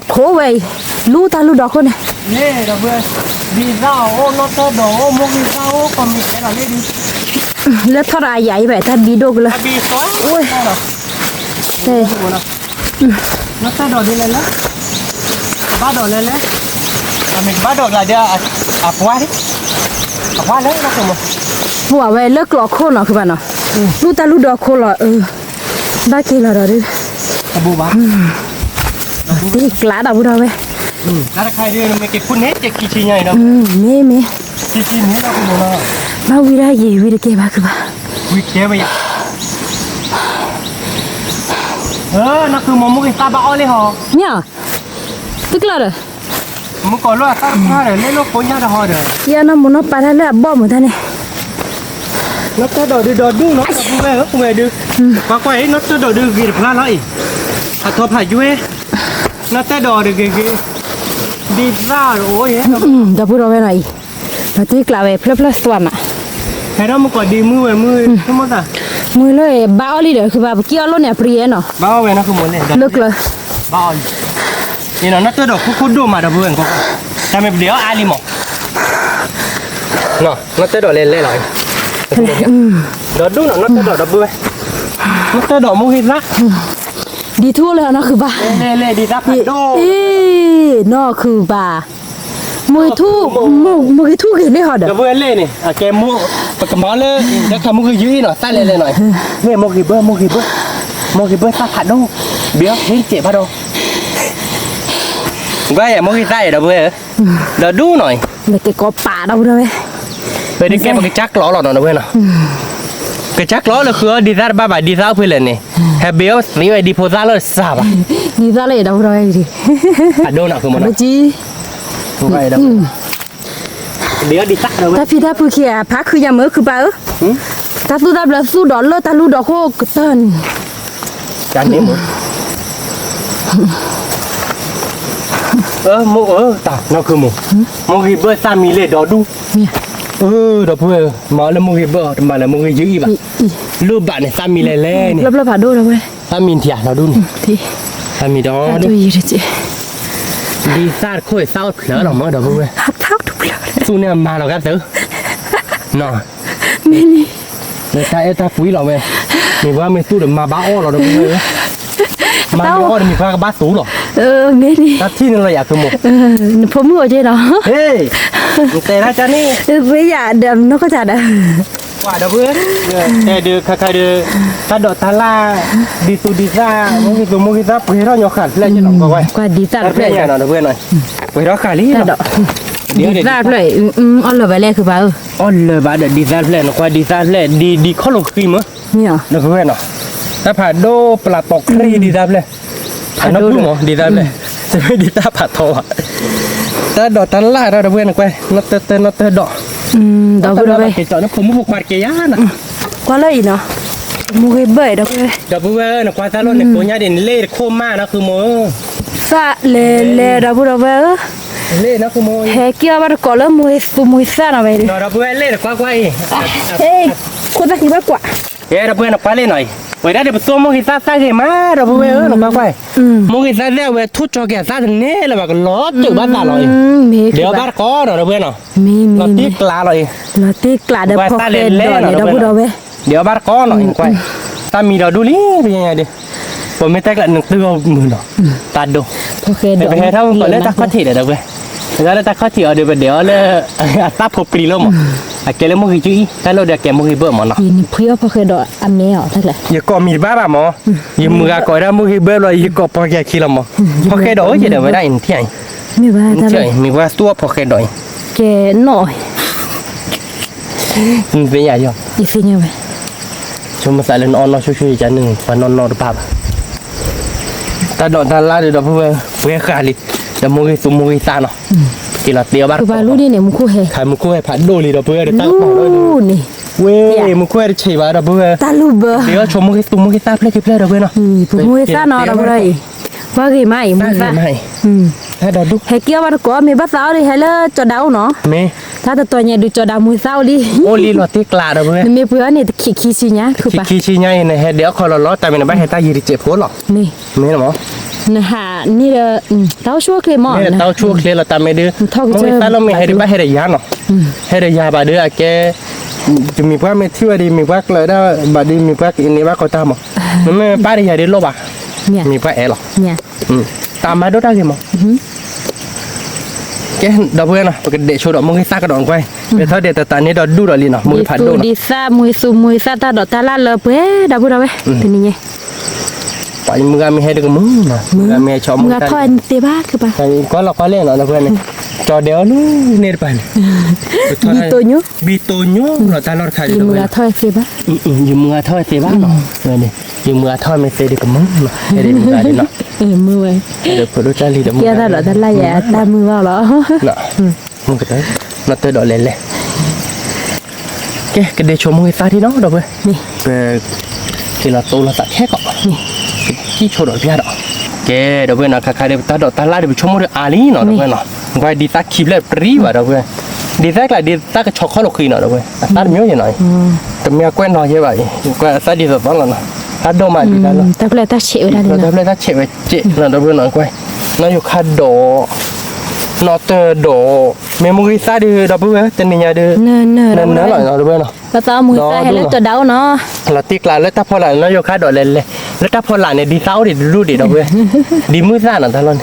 khô vậy lú ta lú đỏ khô này นี่เราเพื่อนดีเศร้าโอ้นอตโดโอ้มุกดีเศร้าโอ้คอมมิชอะไรนี่ดี แล้วเท่าไรใหญ่แบบถ้าบีโดกเลย บีสวย โอ้ยเฮ้ นอตโดดีเลยละบ้าโดเลยละทำอีกบ้าโดอะไรเดี๋ยวอ่ะปัวดิปัวเลยนะคุณมั้ง หัวไว้เลิกหลอกโคเนาะคือบ้านเนาะลูกตาลูกดอกโคเหรอได้กี่ละดิ บูบ้า นี่กล้าดาบุดาเว้ย แล้วใครเรียนไม่เก็บคุณเน็ตเก็บกี่ชิ้นใหญ่เนาะ เม กี่ชิ้นนี้เราคุณเนาะ มาวิราเยวิรเก็บมาคือบ้า วิเก็บไปอ่ะนั่นคือมุกที่ตาบ้าเลยเหรอ เนี่ยตึกละเด้อ มุกก่อนว่าตาบ้าเลยเล่นลูกคนยาดหอเด้อย าน้ำมันปลาแล้วบ่เหมือนท่านนี่ นอตโดดูเนาะคุณแม่คุณแม่ดูว่าไอ้นอตโดดูกี่พลาดแล้วอีกถ้าทบหายยุ่ยนอตโดดูกี่ดีซ่าโอ้ย ดาบุดาเว้ยหน่อยมาตีกลาเว้ยเพลสวนอ่ะ ให้เรามุกก่อนดีมือทั้งหมดอ่ะ มือเลยบ้าอลีเด้อคือบ้าเกี่ยวล้นเนี่ยเปรี้ยเนาะ บ้าเว้ยนะคือหมดเลย เลิกเลย บ้านี่เนาะนอตโดคุณดูมาดับเบิ้ลก็ทำไมเดี๋ยวอาลีหมอเนาะนอตโดเล่นเลยเดี๋ยวดูเนาะนอตโดดับเบิ้ลนอตโดมุกหินละ ดีทั่วเลยนะคือบ้า เล่ดีซ่าผัดโด เนาะคือบ้ามือทู่เห็นได้หอดเด้อ ดับเบิ้ลเล่นี่แกมุกปากกระบอกเลยแล้วขามุกยืดหน่อยใต้เลยหน่อยเนี่ยมุกหิบเบิ้ลซ่าผัดโดเบี้ยเฮ้ยเจ็บผัดโดว่าอย่ามุกหิใต้ดับเบิ้ลเดี๋ยวดูหน่อย เลยแกก็ป่าดาบุดาเว้ย ไปดิแกมันจักล้อหรอเนาะเพื่อนเนาะกจักล้อเลยคือดีซ่าบ้าดีซ่าเพื่อนเนี่ยแฮปปี้นี่ไอ้ดีโพซ่าเลยทราบอ่ะ ดีซะเลยดาบุดาเว้ยดิ ผัดโดนอ่ะคือมัน เมื่อกี้ ถูกไปดับเดี๋ยวดีซ่าเลย ถ้าพี่ถ้าผู้เขียพักคือยังมือคือบ้าถ้าสู้ได้แล้วสู้ดอลเลยถ้าลูดอกโคกเติ้น จานนี้มึงมึงตาเราคือมึงหิบเบอร์ซามีเลยดอดู เนี่ย ดอกเพื่อมาแล้วมึงหิบเบอร์มาแล้วมึงยืดอีบ้ารูปบ้านเนี่ยซามีเลยเนี่ย รับผ่าดูแล้วเว้ย ซามีนเถียเราดู ที่ ซามีดอ ดู ดู อยู่ดิ ดีซ่าค่อยเศร้าเผือหรอมั้งดอกเพื่อ หักเท้าทุกเลย สู้เนี่ยมาเรากันเถอะเนาะ ไม่นี่ เลยตาปุ๋ยเราไหมมีว่าไม่สู้เดี๋ยวมาบ้าอ้อเราเดี๋ยวมาอ้อเดี๋ยวมีพาบ้าสูหรอ ไม่นี่ ถ้าที่นึงเราอยากคือหมด ผมมือเจ๊เนาะ เฮ้ยแต่ละจานี่ ไม่อยากเดิมนกกระจาด ว่าเดี๋ยวเพื่อนแต่เดือใครเดือถ้าดอกทาร่าดีสูดีซ่ามุกิซ่าปุ๋ยเราหยอกขัดแล้วจะหลอกก็ไว้ กว่าดีจัด เพื่อนหน่อยเพื่อนหน่อยปุ๋ยเราขายลี่ ดอกดีจัดเลยอ๋อเลยไปเลยคือบ้า อ๋อเลยบ้าเดี๋ยวดีซ่าเพื่อนกว่าดีซ่าเพื่อนดีข้อลงครีมมั้ง เนี่ย เดี๋ยวเพื่อนเนาะถ้าผ่าโดปลาตกครีดีซ่าเพื่อนผ่าน้ำพุ่งเหรอดีซ่าเพื่อนจะไม่ดีซ่าผ่าทอถ้าดอกทาร่าเราเพื่อนกว่านัตเตอร์ดอก ดอกบุดาเว้ย เจาะน้ำผมผูกมัดเกียร์นะ กว่าเลยเนาะมือเบื่อดอกเว้ย เดี๋ยวเพื่อนนะกว่าซาโลเนี่ยปุญญาเด่นเล่โคมากนะคือโม ซาเลดอกบุดาเว้ย เล่นะคือโม เฮ้ยเกี่ยวกับกอล์ฟมือซาหน่อย เดี๋ยวเพื่อนเล่กว่าอี เฮ้ยคนจะคิดว่ากว่า เดี๋ยวเพื่อนกว่าเล่หน่อยไว้ได้เดี๋ยวตัวมองหิซาซาเกมาเดี๋ยวเพื่อนกว่ามองหิซาเรียกว่าทุจจอแก่ซาถึงเนี่ยแล้วแบบล้อจุดบ้านตาลอยเดี๋ยวบ้านก้อนเดี๋ยวเพื่อนเนาะ มี เราตีกลาเลย เราตีกลาเดี๋ยวพอเฟดดอกเนี่ยดอกบุดาเว้ย เดี๋ยวบ้านก้อนหน่อยไปถ้ามีเราดูนี่เป็นยังไงดิผมไม่แตกละหนึ่งตัวมือหรอตัดดู โอเคดอก ไปให้เท่าก่อนเลยตักข้อถี่เดี๋ยวไปแล้วตักข้อถี่เดี๋ยวเลยตับพบปรีแล้วมั้งแกเลยมุกจุ้ยถ้าเราเดี๋ยวแกมุกเบื่อมั้งเนาะ ยินเพื่อโอเคดอกอันนี้อ่ะทั้งหลาย อย่าก่อมีบ้าบ่หมออย่ามือก่อยได้มุกเบื่อเลยอย่าก่อพอแกขี้ละมั้งพอแกดอยจะเดี๋ยวไม่ได้อินเที่ยง มีว่าทั้งห ใช่ ลาย มีว่าตัวพอแกดอย แกหน่อย เป็นใหญ่ยัง อีสิเนี่ยไหม ชมมาใส่เล่นออนนอช่วยๆจันหนึ่งวันนอนนอนป้าตาดอนตาลาเดี๋ยวเพื่อขาลิเดี๋ยวมุกสุมุกตาเนาะกินละเตียวบ้าน คือว่ารู้ดิเนี่ยมึงคู่เฮ ขายมุกให้ผัดโดลีเดี๋ยวเพื่อเดี๋ยวตั้ง รู้ ของเลย นี่ เว้ยมุกให้เฉยว่าเดี๋ยวเพื่อ ตาลูเบอร์ เดี๋ยวชมมุกสุมุกตาเพลย์เพลย์เดี๋ยวเพื่อเนาะ ผมมือซ่านอนเอาเลยว่ากี่ไม่มือซ่า ไม่ให้ดอดู ให้เกี่ยวว่าก็มีภาษาดิให้เลยจอดาวเนาะ เม ถ้าตัวเนี่ยดูจอดาวมือเศร้าดิ โอลีลอติกลาเดี๋ยวเพื่อ มีเพื่อนนี่ขี้สิเนี่ยคือปะ ขี้ชี้ใหญ่เนี่ยเดี๋ยวคอล้อแต่เป็นใบให้ตายีริเจ็บหัวหรอ นี่ เมนะหมอ นะฮะนี่เด้อเต้าชั่วเคลมอน เนี่ย นะ เต้าชั่วเคลียร์เราตามไม่ดื้อมุกตาเราไม่ให้ได้ใบให้ได้ยาเนาะให้ได้ยาบาดื้อแกจะมีว่าไม่ที่ว่าดีมีว่าเลยได้บาดีมีว่าอินนี้ว่าเขาตามมันไม่ป้าได้ยาดีลบอ่ะ เนี่ย มีว่าแอร์หรอ เนี่ย ตามมาด้วยได้กี่มั้งแกดอกเพื่อนนะปกติเด็กโชว์ดอกมึงให้ซากกระดองไปเป็นเท่าเด็กแต่ตอนนี้ดอกดูดอกลีเนาะมือผัดดูเนาะ ดีซ่ามือซ่าตาดอกตาลาเลเป้ดาบุดาเว้ทีนี้ไง ไปมือมีให้ดึงมึงนะมือมีชอบ มึ มึ ง ง ก็ กัน ทอนเตบ้าคือปะ ก็เราก็เล่นเนาะเพื่อนนี่จอเดียวนู้นเนี่ยไป มีตัวยุ บีตัวนู้นเราตาลอดขาย มี เนาะ มือทอยเตบ้า ยืมมือทอดเสียบ้างเนาะเพื่อนนี่ยืมมือทอดไม่เสียดีกับมึงเนาะเดี๋ยวมือได้เนาะ มือไว้ เดี๋ยวพอรู้ใจลีเดี๋ยวมึง เกี่ยวตาดอกตาลายาตามือว่าเหรอ เนาะมึงก็ได้น่าเตะดอกเล่นเลยแกก็เดี๋ยวชมมึงให้ตาที่น้องดอกเว้ย นี่ ที่เราโตเราตัดแค่ก่อนที่โชว์ดอกพิอาดอกแกเดี๋ยวเพื่อนนะใครเดี๋ยวตาดอกตาลาเดี๋ยวไปชมมืออาลีเนาะเดี๋ยวเพื่อนเนาะไว้ดีตาคีบเลยปรีว่ะเดี๋ยวเพื่อนดีตาก็ดีตาก็ช็อกข้อลูกคีเนาะเดี๋ยวเพื่อนตาเมียวยังหน่อยแต่เมียแกว้นน้อยใช่ไหมแกว้นตาดีสุดตอนนั้นเนาะตาโดมาดีกันเนาะ ตาเปล่าตาเฉยได้ เรา เลย ทำเลยตาเฉยเจ๊เนาะเดี๋ยวเพื่อนเนาะแกว้นน้อยอยู่คาโดนอเตอร์โดเมมูริซาดีเดี๋ยวเพื่อนเต็มเนี่ยดี เนิน นั่นเนาะหน่อยเนาะเดี๋ยวเพื่อนเนาะ ภาษามือซ่าให้แล้วจอดาวเนาะ เราตีกลาแล้วถ้าพอหลานเราโยคะดอกเลยแล้วถ้าพอหลานเนี่ยดีเต้าดิรู้ดิเราเว้ยดีมือซ่าน่ะท่าน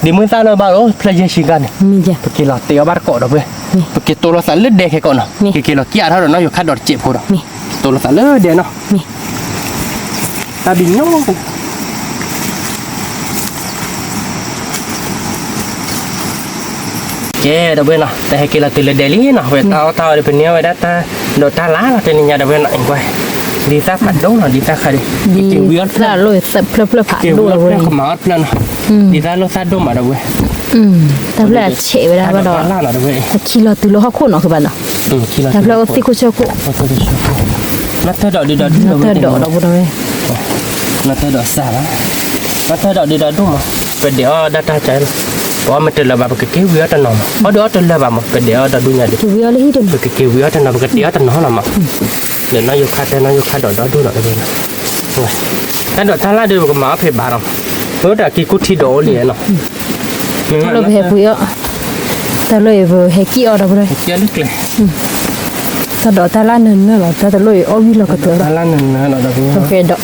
ดีมือซ่าเราบ้าโอ้เพลย์ชิกัน มีจ้ะ ปกิเราเตียวบ้านเกาะเราเว้ยปกิตัวเราสั่นเลือดแดงแค่ก่อนเนาะกิเราเกี่ยเท่าเราโยคะดอกเจ็บหัวเราตัวเราสั่นเลือดแดงเนาะตาบินโย่เจ้เราเว้ยเนาะแต่ให้กิเราตีเลือดแดงนี่เนาะเว้ยเต้าเดี๋ยวเป็นเนี้ยไว้ได้ตาโดดตาล้าเราเป็นเนี่ยเราเว้ยเนาะเองเว้ยดีซ่าผัดดงเนาะดีซ่าใครดิเกี่ยวเวียน ซ่าเลยสับเพลผ่าน เกี่ยว ดู กับ เลย เรื่องของหมาเพื่อนดีซ่าโลซาดมาด้วย ตาเปล่าเฉยได้บ่ดอก ล่าหน่อยด้วย คิโลตุโลเขาคนเนาะคือบ้านเนาะ คิดแล้ว ตาเปล่าติคุเชโก นัทเธอดอกดีดอก เธอดอกดอกบ่ได้ นัทเธอดอกสาระนัทเธอดอกดีดอกดูมาเป็นเดี๋ยวดัตาใจว่ามันจะระบาดกับเกี่ยวเวียตันนอมเอาเดี๋ยวจะระบาดมาเป็นเดี๋ยวดัดูเนี่ยดิ คือวิโอเลยดิ กับเกี่ยวเวียตันนอมกับเดี๋ยวตันนอมมาเดี๋ยวนายกคาแต่นายกคาดอกดอกดูดอกเลยนะนั่นดอกท่าลาดูกับหมาเพ่บาร์เมื่อแต่กี่กุฏิดอกเลยเนาะ ตาเลยเฮปุยตาเลยเฮกี้ออดบ่ได้ เกี่ยวลึกเลย ตาดอกตาลานึนเนาะตาเลยออวิโลก็ตัว ท่าลาหนึ่งนะดอกดู โอเคดอก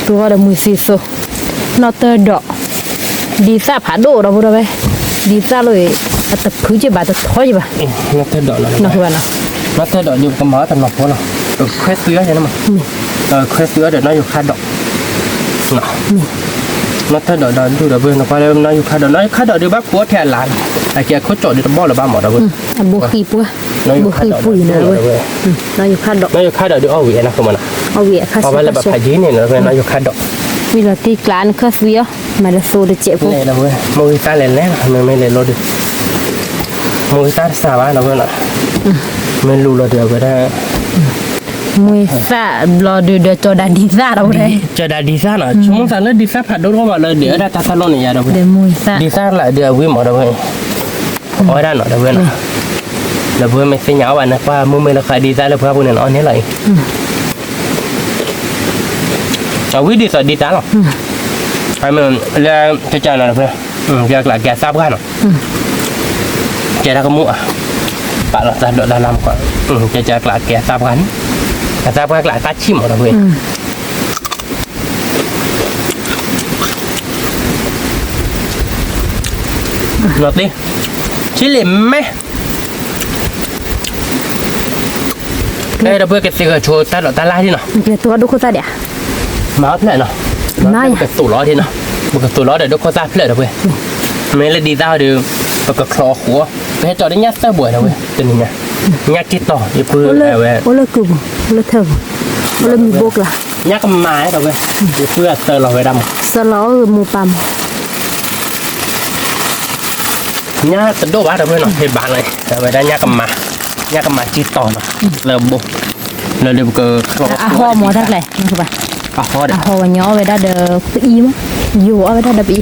ตัวda muy siso no te do di sa pha do da bo da be di sa loi at phu je ba ta thoi ba นัทเธอดอกแล้ว no ba na นัทเธอดอกอยู่กับหมาตันนอมพอเนาะเควสเสื้อใช่ไหมเควสเสื้อเดี๋ยวนายกคาดอกเนาะนัทเธอดอกดูดอกเบอร์นะพอแล้วนายกคาดอกเดี๋ยวบ้าปัวแทนหลานไอ้แกเขาจอดเดี๋ยวบ้าหรือบ้าหมอดอกเบอร์ bo khi pu bo khi pu na we na yu kha do นายกคาดอกเดี๋ยวเอาเวียนะคือมัน au wi kha เอาไว้แล้วแบบพายีเนี่ยนะเว้ยนายกคาดอก wi la ti klan kha swio ma da so de che pu เนี่ยนะเว้ยมวยตาเล่นแล้วไม่เล่นรถดิมวยตาสาบ้านนะเว้ยนะไม่รู้รถเดียวก็ได้ muy sa lo de cho da di sa da bo de จะได้ดีซ่าหน่อยชั่วโมงสั่นเลยดีซ่าผัดโดนเข้ามาเลยเดี๋ยวได้ตาตาลอนเนี่ยนะเว้ย de muy sa ดีซ่าละเดี๋ยววิ่งหมดเลยเว้ยโอ้ยได้หน่อยเว้ยนะแล้วเว้ยไม่เสียหยาวันนะป้ามึงไม่ราคาดีซ่าแล้วเพื่อนพวกนั้นอ่อนนี่เลยเอาวิ่งดีสุดดีจ้าหรอไอ้มันเรื่องจะจ่ายหน่อยเพื่อนแกกละแกทราบกันหรอแกได้ก็มั่วปะละตาดอกดาลำก่อนแกจะกละแกทราบกัน แต่ถ้าพวกหลายตาชิมเราเว้ยรสดิชิลิมไหมเอ้ยเราเพื่อกันสิโชว์ตาหลอดตาล่าที่เนาะ cái tua đúc ta đẻ มาเพื่อนเนาะมันก็สูร้อที่เนาะมันก็สูร้อเดี๋ยวดูโคตรเพื่อนเราเว้ยไม่เลยดีดาวเดี๋ยวมันก็คลอหัวไม่ให้จอได้ยัดเส้นบ่อยเราเว้ยตัวนี้ไงยัดที่ต่ออย่าเพื่อเอาไว้ ô lơ cừu ô lơ thơm ô lơ mì bột là ยัดกับไม้เราเว้ยอย่าเพื่อเติร์เราไว้ดำ sau đó mù pam ยัดตัดโดบ้าเราเว้ยเนาะให้บ้านเลยเอาไว้ได้ยัดกับมาจีต่อเนาะเริ่มบุเราเดี๋ยวก็คลอ à ho mò thắc này không phải อ่ะพอเดี๋ยว à ho và nhỏ về đã được y mà dù ở đã được y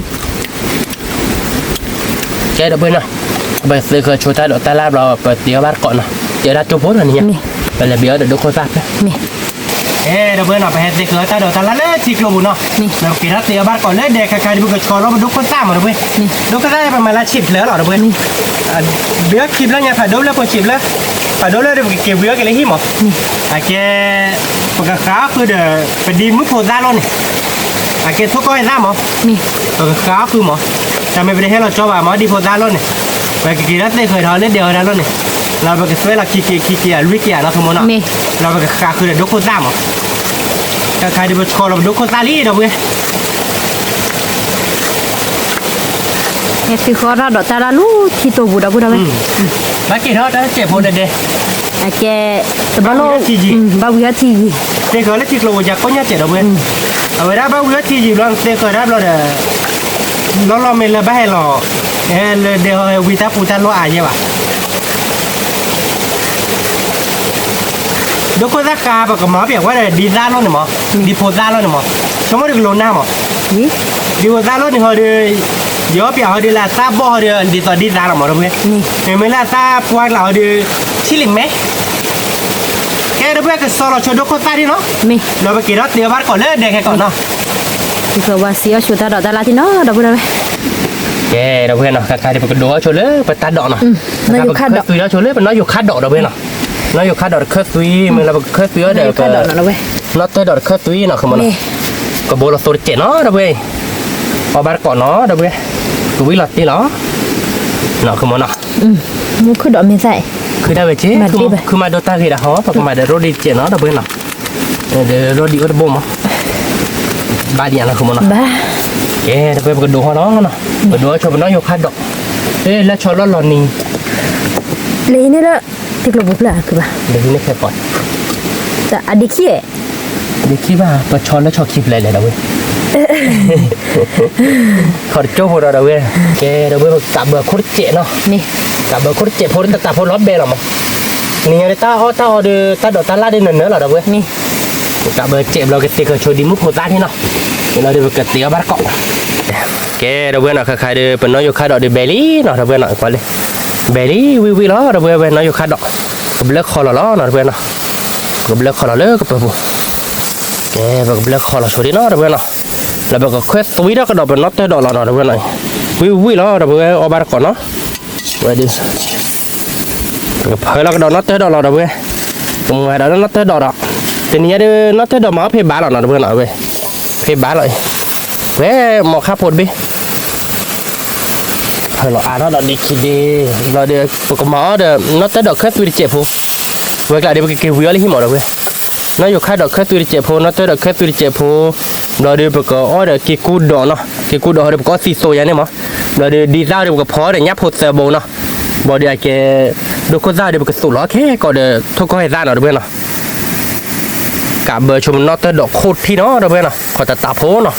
แกเดี๋ยวเพื่อนเนาะไปซื้อเคยโชว์ตาดอกตาลาบเราเปิดเตี๋ยวบ้านก่อนเนาะเดี๋ยวเราจุ๊บโพสอันนี้ไปเลยเบี้ยเดี๋ยวดูโคตรซับนะ nè เดี๋ยวเพื่อนเนาะไปเฮ็ดซื้อเคยตาดอกตาลาเลยที่กลุ่มเนาะเรากินรัตเตี๋ยวบ้านก่อนเลยเด็กใครๆดูกระชอนเราไปดูโคตรซับมาเดี๋ยวเพื่อนดูก็ได้ประมาณละชิบแล้วหรอเดี๋ยวเพื่อนเบี้ยชิบแล้วไงผ่าดูแล้วพอชิบแล้วผ่าดูแล้วเดี๋ยวเก็บเบี้ยกันเลยหิมอ่ะแกปกติข้าวคือเดี๋ยวไปดีมุกโพซ่าแล้วนี่แกทุกก้อยซ่ามั้ง nè ปกติข้าวคือมั้งจะไม่ไปได้ให้เราชอบมั้งดีโพซ่าแล้วนี่ไปกินรัตเตี๋ยวเคยทอดเล็ดเดียวแล้วนี่เราไปกินสวยเราขี้ลุยเกียร์เราทั้งหมดเนาะเราไปข้าวคือเดี๋ยวดูโคตรซ่ามั้งใครๆดูไปชอเราไปดูโคตรซ่าลี่เดี๋ยวเพื่อน nè thì khó ra đó ta ra lú thì tổ bù đó vậy มากินเนาะเจ็บหมดเด็ด à cái tao bao lô bao nhiêu thì gì เด็กแล้วที่กลัวจะก็เนี่ยเจ็บเราเว้ยเอาไว้ได้บ้างเว้ยที่อยู่ลองเด็กได้เราเด้อเราไม่เลยไม่ให้หรอเดี๋ยววิตาปูตาโลอาเนี่ยว่ะดูคนสักกาแบบกับหมอเปียกว่าดีซ่าโลนี่หมอดีโพซ่าโลนี่หมอสมมติเราโลน่าหมอ gì ดีโพซ่าโลนี่เขาเดี๋ยวเปียกเขาเดี๋ยวลาซาบ่เขาเดี๋ยวดีต่อดีซ่าหรอหมอเราเว้ยเห็นไหมลาซาพวกเราเดี๋ยวชิลิมไหมแกเดี๋ยวเพื่อนก็สอนเราชดดูคนซ่าดิเนาะ mi เราไปกินรถเตี๋ยวบ้านก่อนเลยเด็กแค่ก่อนเนาะ thì phải qua xíu chuột ta đó ta là thì nó đâu vậy แกเราเพื่อนเนาะใครๆเดี๋ยวไปดูโชว์เลยไปตัดดอกเนาะ nóอยู่คาดดอก คุยแล้วโชว์เลยมันน้อยอยู่คาดดอกเราเพื่อนเนาะน้อยอยู่คาดดอกเคยคุยมันเราเคยคุยเดี๋ยว คาดดอกnó đâu vậy น้อยเตยดอกเคยคุยเนาะคือมัน nè ก็โบเราโซเจ็ดเนาะเราเพื่อนเอาบ้านก่อนเนาะเราเพื่อนกูวิ่งหลัดตีเนาะเนาะคือมันเนาะ muốn cứ đỏ mình dậy คือได้ไปเจ๊คือมาโดตาคือดาฮอปมาเดี๋ยวรถดีเจ็ดเนาะเราเพื่อนเนาะเดี๋ยวรถดีก็จะบ่มเนาะบ้านเดียวนะคือมันเนาะ ba แกเดี๋ยวไปดูเขาเนาะไปดูชมมันน้อยอยู่คาดดอกแล้วชอรถหลอนนี่ lấy nữa đó thì là bục là cứ bà เดี๋ยวนี้แค่ก่อน ta à đi kia เดี๋ยวคิดว่าปลาช้อนแล้วชอบคลิปอะไรเลยนะเว้ยขอโจ้พวกเราเว้ยแกเราเว้ยกลับเบอร์โคตรเจ๋เนาะ nè กลับเบอร์โคตรเจ๋พวกตาพวกรถเบลหรอมั้งนี่ไงตาเขาเดือตาดอกตาลาได้เนื้อหรอเว้ย nè กลับเบอร์เจ๋เราเกติกโชว์ดิมุกโคตรที่เนาะเราเดี๋ยวเกติกบ้านเกาะแกเราเว้ยเนาะใครเดือเป็นน้อยอยู่ค่าดอกเดือเบลลี่เนาะเราเว้ยเนาะก่อนเลยเบลลี่วิล้อเราเว้ยน้อยอยู่ค่าดอกกับเลิกคอล้อเนาะเราเว้ยเนาะกับเลิกคอเลิกกับปุ๊บแกกับเลิกคอเราโชว์ดิเนาะเราเว้ยเนาะแล้วก็แค่สวิตช์ก็ดอกเป็นน็อตดอกเราเนาะเราเว้ยเนาะวิล้อเราเว้ยเอาบ้านก่อนเนาะไว้ดิเฮ้ยเราก็ดอกน็อตดอกเราเว้ยตรงไหนดอกน็อตดอกเราทีนี้เดี๋ยวน็อตดอกมาเพย์บ้าเราเนาะเว้ยเนาะเว้ยเพย์บ้าเลยเว้ยหมอข้าพดบิเฮ้ยเราอ่านเราดีคิดดีเราเดี๋ยวปกหมอเดี๋ยวน็อตดอกแค่ตัวเจ็บหูเว้ยก็เดี๋ยวไปเก็บวิวเลยที่หมอเราเว้ยน้อยอยู่ค่าดอกแค่ตัวเจ็บหูน็อตดอกแค่ตัวเจ็บหูเราเดี๋ยวไปก็อ๋อเดี๋ยวกี่กูดอกเนาะกี่กูดอกเดี๋ยวไปก็ซีโซยันเนี่ยมั้งเราเดี๋ยวดีซ่าเดี๋ยวไปก็พอเดี๋ยวยับโพสเซอร์โบเนาะบ่เดี๋ยวแกดูก็ซ่าเดี๋ยวไปก็สูล้อแค่ก็เดี๋ยวทุกคนให้ซ่าเนาะเดี๋ยวเพื่อนเนาะกับเบอร์ชมน็อตดอกโคตรที่เนาะเดี๋ยวเพื่อนเนาะขอตาโพเนาะ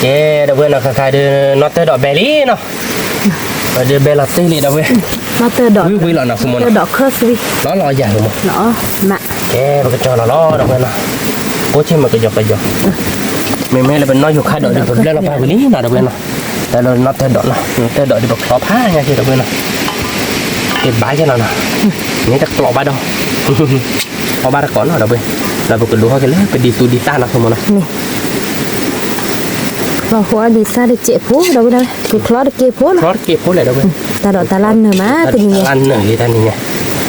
แกเดี๋ยวเพื่อนเนาะใครๆเดี๋ยวน็อตดอกเบลลี่เนาะเดี๋ยวเบลล์ตีเลยเดี๋ยวเพื่อน nó tơ đỏ วิหล่อเนาะคุณมน tơ đỏ khớp đi ล้อใหญ่คุณมน nó mạ แกมันก็จอล้อเดี๋ยวเพื่อนเนาะโอ้ใช่มันก็หยอกไม่เราเป็นน้อยอยู่ค่าดอกเดี๋ยวผมเล่นเราไปวันนี้นะเดี๋ยวเพื่อนเนาะแต่เราน็อตดอกเนาะน็อตดอกเดี๋ยวบอกล้อผ้าไงที่เดี๋ยวเพื่อนเนาะเก็บใบใช่ไหมนะนี่จะกรอบใบดอกเอาใบตะก่อนเนาะเดี๋ยวเพื่อนเราไปดูเขากันเลยไปดีตูดีต้านะคุณมนเนาะ nè vào hoa đi xa được chạy phố đâu đây cứ khó được kê phố รถเก็บพูดเลยเดี๋ยวเพื่อน ta đỏ ta lan nữa má tự nhiên อันหนึ่งที่ท่านนี่ไง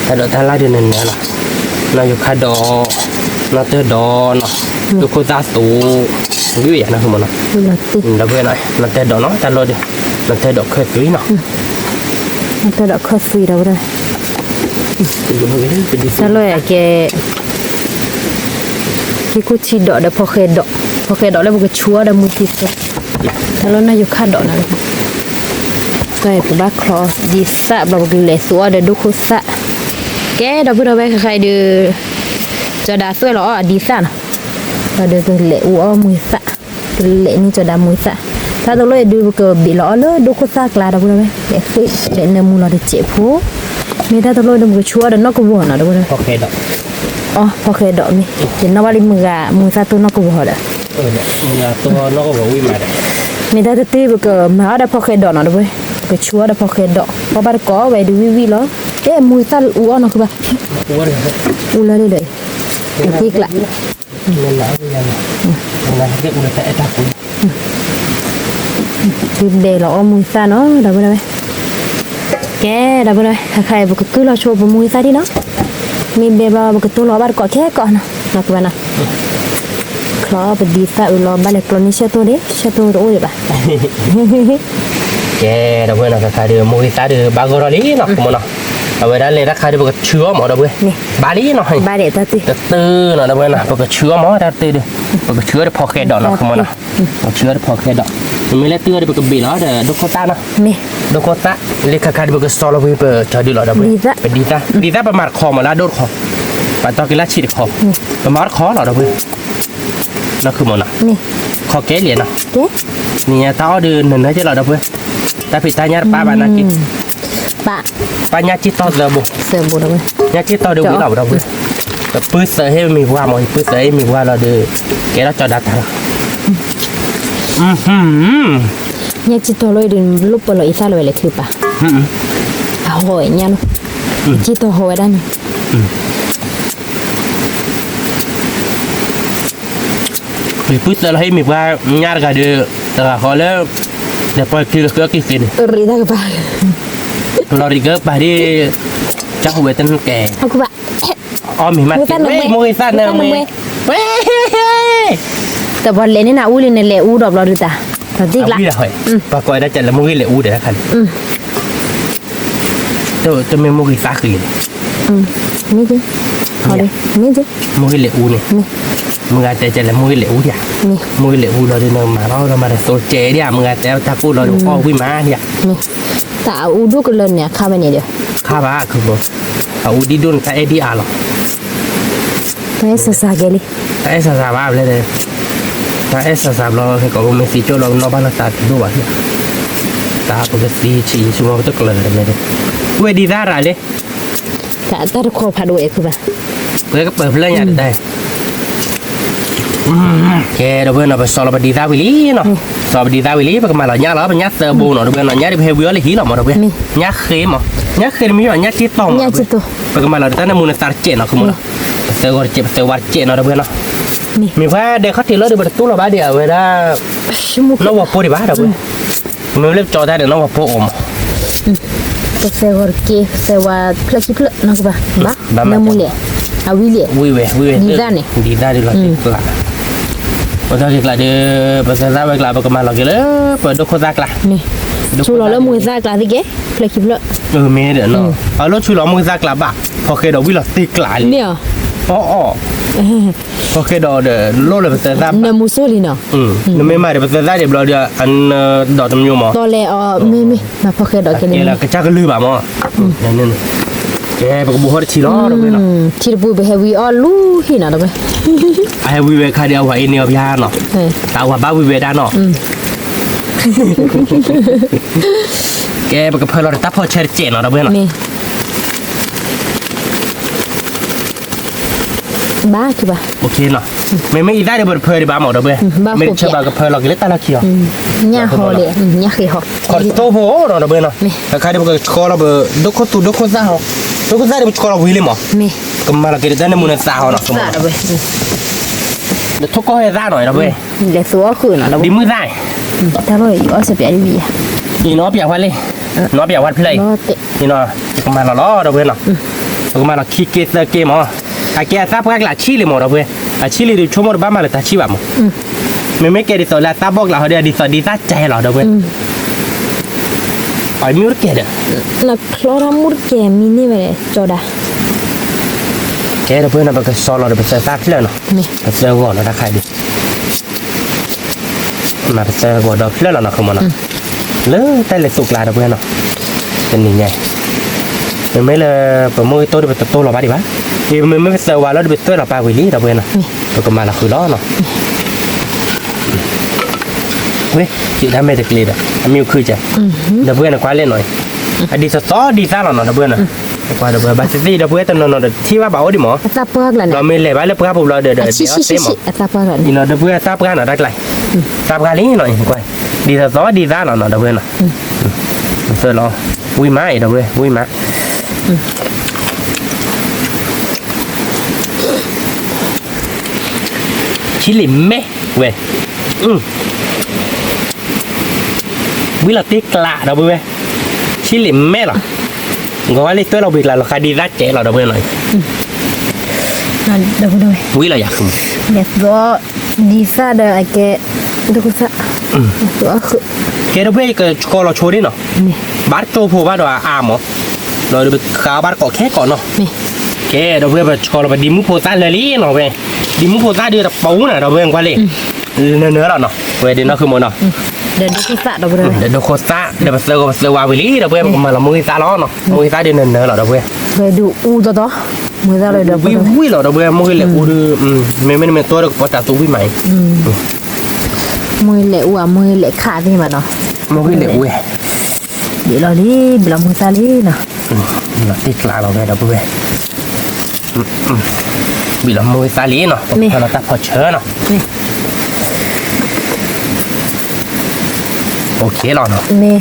แต่เดี๋ยวท่านไล่เดือนหนึ่งเนี่ยหรอ nó yêu khai đỏ nó tới đỏ nó tôi có giá tủ như vậy nó không mà nó đã về này nó tới đỏ nó ta lo đi nó tới đỏ khơi kỹ nó nó tới đỏ khơi kỹ đâu đây ta lo cái cô chỉ đỏ để phô khơi đỏ là một cái chúa để mua thịt ta lo nó yêu khai đỏ này cái của bác kho đi xạ bằng cái lệ xóa để đúc khô xạ cái đó bữa bây khai được cho đá xuôi lỏ đi xạ nào và được cái lệ uo mùi xạ cái lệ này cho đá mùi xạถ้าตัวเลยดูก็bị lỏเลยđúc khô xạ là đó bữa bây để khi để nêm mùi là để chế phố mìnhถ้าตัวเลยดูcái chúa để nó có buồn nào đó bữa bâyพอเคดอกพอเคดอกmi để nó vào đi mùi xạ tôi nó có buồn đóตัวnóก็วิ่งมา mìnhถ้าตีบก็มาได้พอเคดอกnào đó bữa cái chúa đã phô khơi đỏ, có bao có về đi vi đó, cái mùi ta uống nó cứ bao, uống lên đây, cái thịt lại, thịt để lọ mùi ta nó đâu đây, cái đâu đây, khai một cái cứ lo cho mùi ta đi nó, mình để vào một cái túi lọ bao có khé còn, nó cứ vậy nè, khó bị đi ta lo bao là còn đi xe tôi đổ vậy bà. cái đó bây giờ khai được mùi ta được ba gò lý nó cũng nó bây giờ lấy ra khai được một chứa mỏ đó bây ba lý nó hay ba để ta tư nó đó bây giờ một chứa mỏ ta tư được một chứa để phò khe đỏ nó không nó một chứa để phò khe đỏ mình lấy tư để một bị nó để đốt cota nó đốt cota lấy khai được một sò là bây cho đi lọ đó bây đi raประมาณคอมาแล้วโดดคอไปตอนกินแล้วฉีดคอประมาณคอหรอđó bây nóคือมันนะคอเกลี่ยนะนี่ตาเอาเดินหนึ่งให้เจ้าเราđó bây tapi tanya apa mana kita pak nyacit tau sebu dah nyacit tau dewi lah dah pus sehe mi gua mau pus sehe mi gua lah de kira cho datang nyacit tau lo din lupa lo isa lo le kipa ahoy nya no nyacit tau ahoy dan pus sehe mi gua nyar ga de tengah kalau Lepas kira kisah ni. Rida ke pak? Kalau riga pasti cak hutan ke. Aku pak. Oh memang. Mungkin sana me. Tapi le ni nak uli ni le udap lah rida. Tadi lah. Uli dah hoi. Pakai dah jalan mungkin le udah kan. Tu mungkin sakit. Ni je. Hari ni je. Mungkin le uli. Mungkin ada jalan mungkin le udah. Mungkin le udah di namaเรามาโซเจเนี่ยมึงแต่ถ้ากูเราพ่อวิ่งมาเนี่ยแต่อูดูกันเลยเนี่ยข้าไปเนี่ยเดียวข้าบ้าคือบ่เอาอูดีดุนกับเอดีอาร์หรอแต่เอสซาเกลี่แต่เอสซาบ้าเลยแต่เอสซาเราให้กับมันสิโจเรานอกบ้านเราตัดดูว่าเนี่ยตาปกติชีชั่วโมงตัวกลเลยเลยเวดีได้อะไรเลยแต่ตาขอพาดูเองคือป่ะเพื่อก็เปิดเพลงอย่างได้แกเราเพื่อนเราไปสอบดีตาวิลีเนาะสอบดีตาวิลีไปกันมาหล่อเนี้ยเราไปเนี้ยเซอร์บูเนาะเราเพื่อนเราเนี้ยไปเฮวิโอเลยหีหล่อมาเราเพื่อนเนี้ยเค็มอ่ะเนี้ยเค็มมีแบบเนี้ยจีตองไปกันมาเราตั้งแต่มูนสตาร์เจนเนาะคือมูนเซอร์วัดเจเซอร์วัดเจนเนาะเราเพื่อนเนาะมีว่าเด็กเขาตีรถดูประตูเราบ้าเดียวเวลาเราว่าโปรดีบ้าเราเพื่อนมีเล็บจอได้เดี๋ยวเราว่าโปรอมเซอร์วัดเกเซอร์วัดเพลคิเพลนะคือป่ะบ้าน้ำมูเล่อาวิเล่ดีด้านเนี่ยดีด้านดีกว่าPasal kita ada pasal apa kita apa kemana lagi lah, pada kota lah. Ni, culo lo mui zak lah tiga, lagi pula. Meda no. Kalau culo mui zak lah bah, pakai dah bila tik lah. Ni ah. Pakai dah ada lo le pasal apa? Nama musoli no. Memang ada pasal dia belah dia an dah temui mah. Tole me, nak pakai dah kini. Kela kecak lu bah mah. Ni. Kaya pakai buhar cilo dah belah. Cilo buh heavy all lu hina dah beh. Ai vui về khai đeo vậy nhiều bia nọ, tao hòa bao vui về đã nọ. Cái bậc phơi là tấp phơi chơi chè nọ đâu biết nọ. Ba chứ ba. Ok nọ. Mình mới ra được bậc phơi đi ba mỏ đâu biết. Mình chơi bậc phơi là cái lết ta là kia. Nhà họ lệ, nhà khi họ. Còn tô bố nọ đâu biết nọ. Khai được bậc cho là bậc đốt có ra họ. Đốt có ra được cho là vui lên mỏ. Cầm mà là cái đấy là muốn sao nọ. Sao đâu biết. Để thốt có hơi ra rồi đó bê. Để số khử nó đâu. Đi mưa dài. Ta rồi ở sẽ bị gì à? Thì nó bị hoài lên. Nó bị hoài play. Thì nó chỉ có mà nó đâu bê nào. Có mà nó khi kia mà. แกทราบว่าชิลิหมดเราเว้ยชิลิดูชั่วโมงบ้ามาเลยตาชิบะมั้งไม่แกดิสละทราบบอกเราเดี๋ยวดิสดีตาใจเราเดี๋ยวเว้ยไอ้มิวร์แกเด้อ na clora murke mini vere joda แกเดี๋ยวเพื่อนเราไปซ้อนเราเดี๋ยวไปเซอร์ตาที่เลยเนาะ นี่ ไปเซอร์ก่อนนะถ้าใครดิมาไปเซอร์ก่อนเดี๋ยวที่เลยเนาะคือมันเนาะเลยแต่เลยสุกลาเดี๋ยวเพื่อนเนาะเป็นยังไงไม่เลยผมมือโตเดี๋ยวไปโตเราบ้าดิบ้าที่มันไม่ไปเซอร์ว่าเราเดี๋ยวไปโตเราไปวิลลี่เดี๋ยวเพื่อนเนาะตัวก็มาเราคือล้อเนาะเว้ยจีทำไม่ได้กลีดอ่ะมิวคือจะเดี๋ยวเพื่อนกว่าเล่นหน่อยอดีตซอดีซ่าหน่อยเดี๋ยวเพื่อนนะกว่าเดี๋ยวเพื่อนบาสซี่เดี๋ยวเพื่อนตอนนอนที่ว่าเบาดิหมอ ata pag la เราไม่เลยบ้านแล้วเพื่อนผมเราเดี๋ยว shi shi shi shi ata pag la นี่เนาะเดี๋ยวเพื่อนทราบกันหน่อยได้ไกลทราบกันนี้หน่อยกว่าดีซอดีซ่าหน่อยเดี๋ยวเพื่อนนะเสร็จแล้ววุ้ยม้าเดี๋ยวเพื่อนวุ้ยม้าชิลิเมเว้ยวิลาติกละเราเว้ยชิลิเมหรอก็ว่าลิตัวเราบิดละเราคดีรัดเจเราเว้ยหน่อย na da bodo วิลาอยาก yes do di sa da ake do ko sa do akh แกเราเว้ยก็ชอเราโชว์ดิเนาะ นี่ บาร์โจพูว่าเราอาหมอเราเดี๋ยวไปขาบาร์เกาะแค่ก่อนเนาะ นี่ แกเราเว้ยไปชอเราไปดิมุโพซ่าเลยลี่เนาะเว้ยดิมุโพซ่าเดือดปูน่ะเราเว้ยกว่าเลยเนื้อเราเนาะเว้ยเดี๋ยวเราคือหมดเนาะ da do ko sa da bodo เดี๋ยวโคซ่าเดี๋ยวไปเซอร์วาวิลี่เราเว้ยมาเรามือซ่าล้อเนาะมือซ่าเดือดเนื้อเราเว้ย ve du u do do mu da le da วิ bodo วิเราเว้ยมือเลยอูดูไม่ตัวเราปตัดตัววิใหม่ mu le u mu le kha di ma no มือเลยเว้ย di lo li bila mu sa li no เราติดกลาเราเว้ยเราเว้ยบิลมือซ่าลี่เนาะเราตัดพอเชิญเนาะ ni โอเคเราเนาะ ni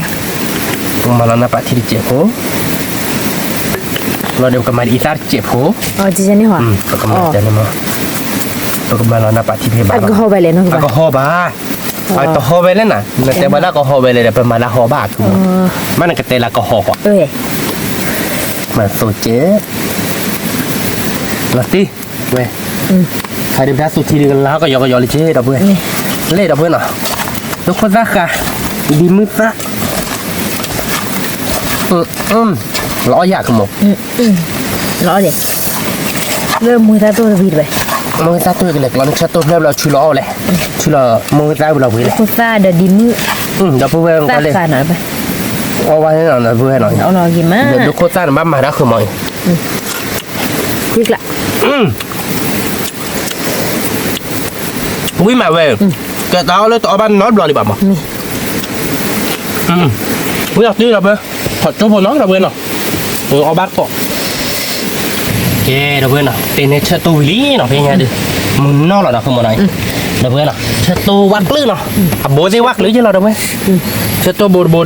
มาแล้วนะปะที่เจ็บหูเราเดี๋ยวกันมาอีตาเจ็บหู oh di jani ho เราก็มาจะนี่มาเราก็มาแล้วนะปะที่เพบา ag ho ba le no ก็ฮอบาเอาตัวฮอไปแล้วนะแต่ว่าเราก็ฮอไปเลยเดี๋ยวเป็นมาละฮอบาคือมันก็เตละก็ฮอกว่า oi มาโซเจลาติเว้ยใครได้แพ้สุดทีเดียวแล้วก็ยอกเลยเจ๊ดับเว้ยเล่ดับเว้ยเนาะทุกคนรักค่ะดีมืดซะล้อยากหมด lo le le mu da to bi be มือซาตัวกันเลยเราชัดตัวเริ่มเราชุล้อเลยชุล้อมือซาเราไปเลย ko sa da di mu เดี๋ยวเพื่อน sa กันเลย sa na ba เอาไว้หน่อยเพื่อนหน่อย เอาlo gi ma เดี๋ยวทุกคนซ่านบ้านมาแล้วคือมอย quick la วิ่งมาเว้ยแกตาเลยต่อบ้านน็อตบลอดีป่ะมั้ง ni วิ่งออกที่เราไปถอดเจ้าพอน้องเราเว้ยเนาะเอาบ้านเกาะแกเราเว้ยเนาะเป็นในเชตูวิลี่เนาะเป็นไงดิมึงนอกเราเนาะคือมันไหนเราเว้ยเนาะเชตูวัดกลื้เนาะโบซีวัดหรือยังเราเว้ยเชตูโบดู